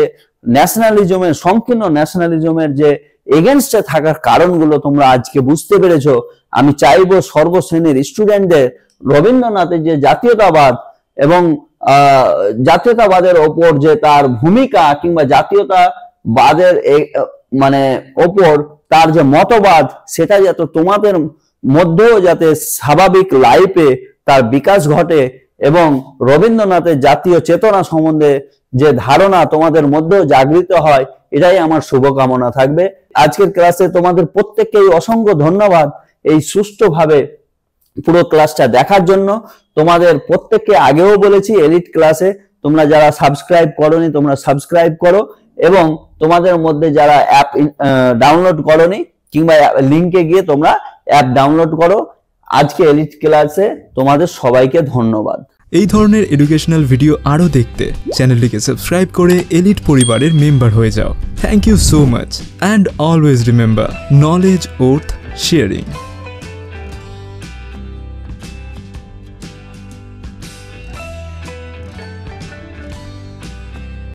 ন্যাশনালিজমের, সংকীর্ণ ন্যাশনালিজমের যে এগেনস্টে থাকার কারণগুলো তোমরা আজকে বুঝতে পেরেছো। আমি চাইবো সর্বশ্রেণীর স্টুডেন্টদের রবীন্দ্রনাথের যে জাতীয়তাবাদ এবং জাতীয়তাবাদের ওপর যে তার ভূমিকা, কিংবা জাতীয়তাবাদের মানে ওপর তার যে মতবাদ, সেটা যাতে তোমাদের মধ্যেও যাতে স্বাভাবিক লাইফে তার বিকাশ ঘটে, এবং রবীন্দ্রনাথের জাতীয় চেতনা সম্বন্ধে যে ধারণা তোমাদের মধ্যেও জাগৃত হয়, এটাই আমার শুভকামনা থাকবে। আজকের ক্লাসে তোমাদের প্রত্যেককেই অসংখ্য ধন্যবাদ এই সুষ্ঠুভাবে পুরো ক্লাসটা দেখার জন্য। তোমাদের প্রত্যেককে আগেও বলেছি, এলিট ক্লাসে তোমরা যারা সাবস্ক্রাইব করোনি, তোমরা সাবস্ক্রাইব করো, এবং তোমাদের মধ্যে যারা অ্যাপ ডাউনলোড করোনি, কিংবা লিংকে গিয়ে তোমরা অ্যাপ ডাউনলোড করো। আজকে এলিট ক্লাসে তোমাদের সবাইকে ধন্যবাদ। এই ধরনের এডুকেশনাল ভিডিও আরও দেখতে চ্যানেলটিকে সাবস্ক্রাইব করে এলিট পরিবারের মেম্বার হয়ে যাও। Thank you so much, and always remember, knowledge worth sharing.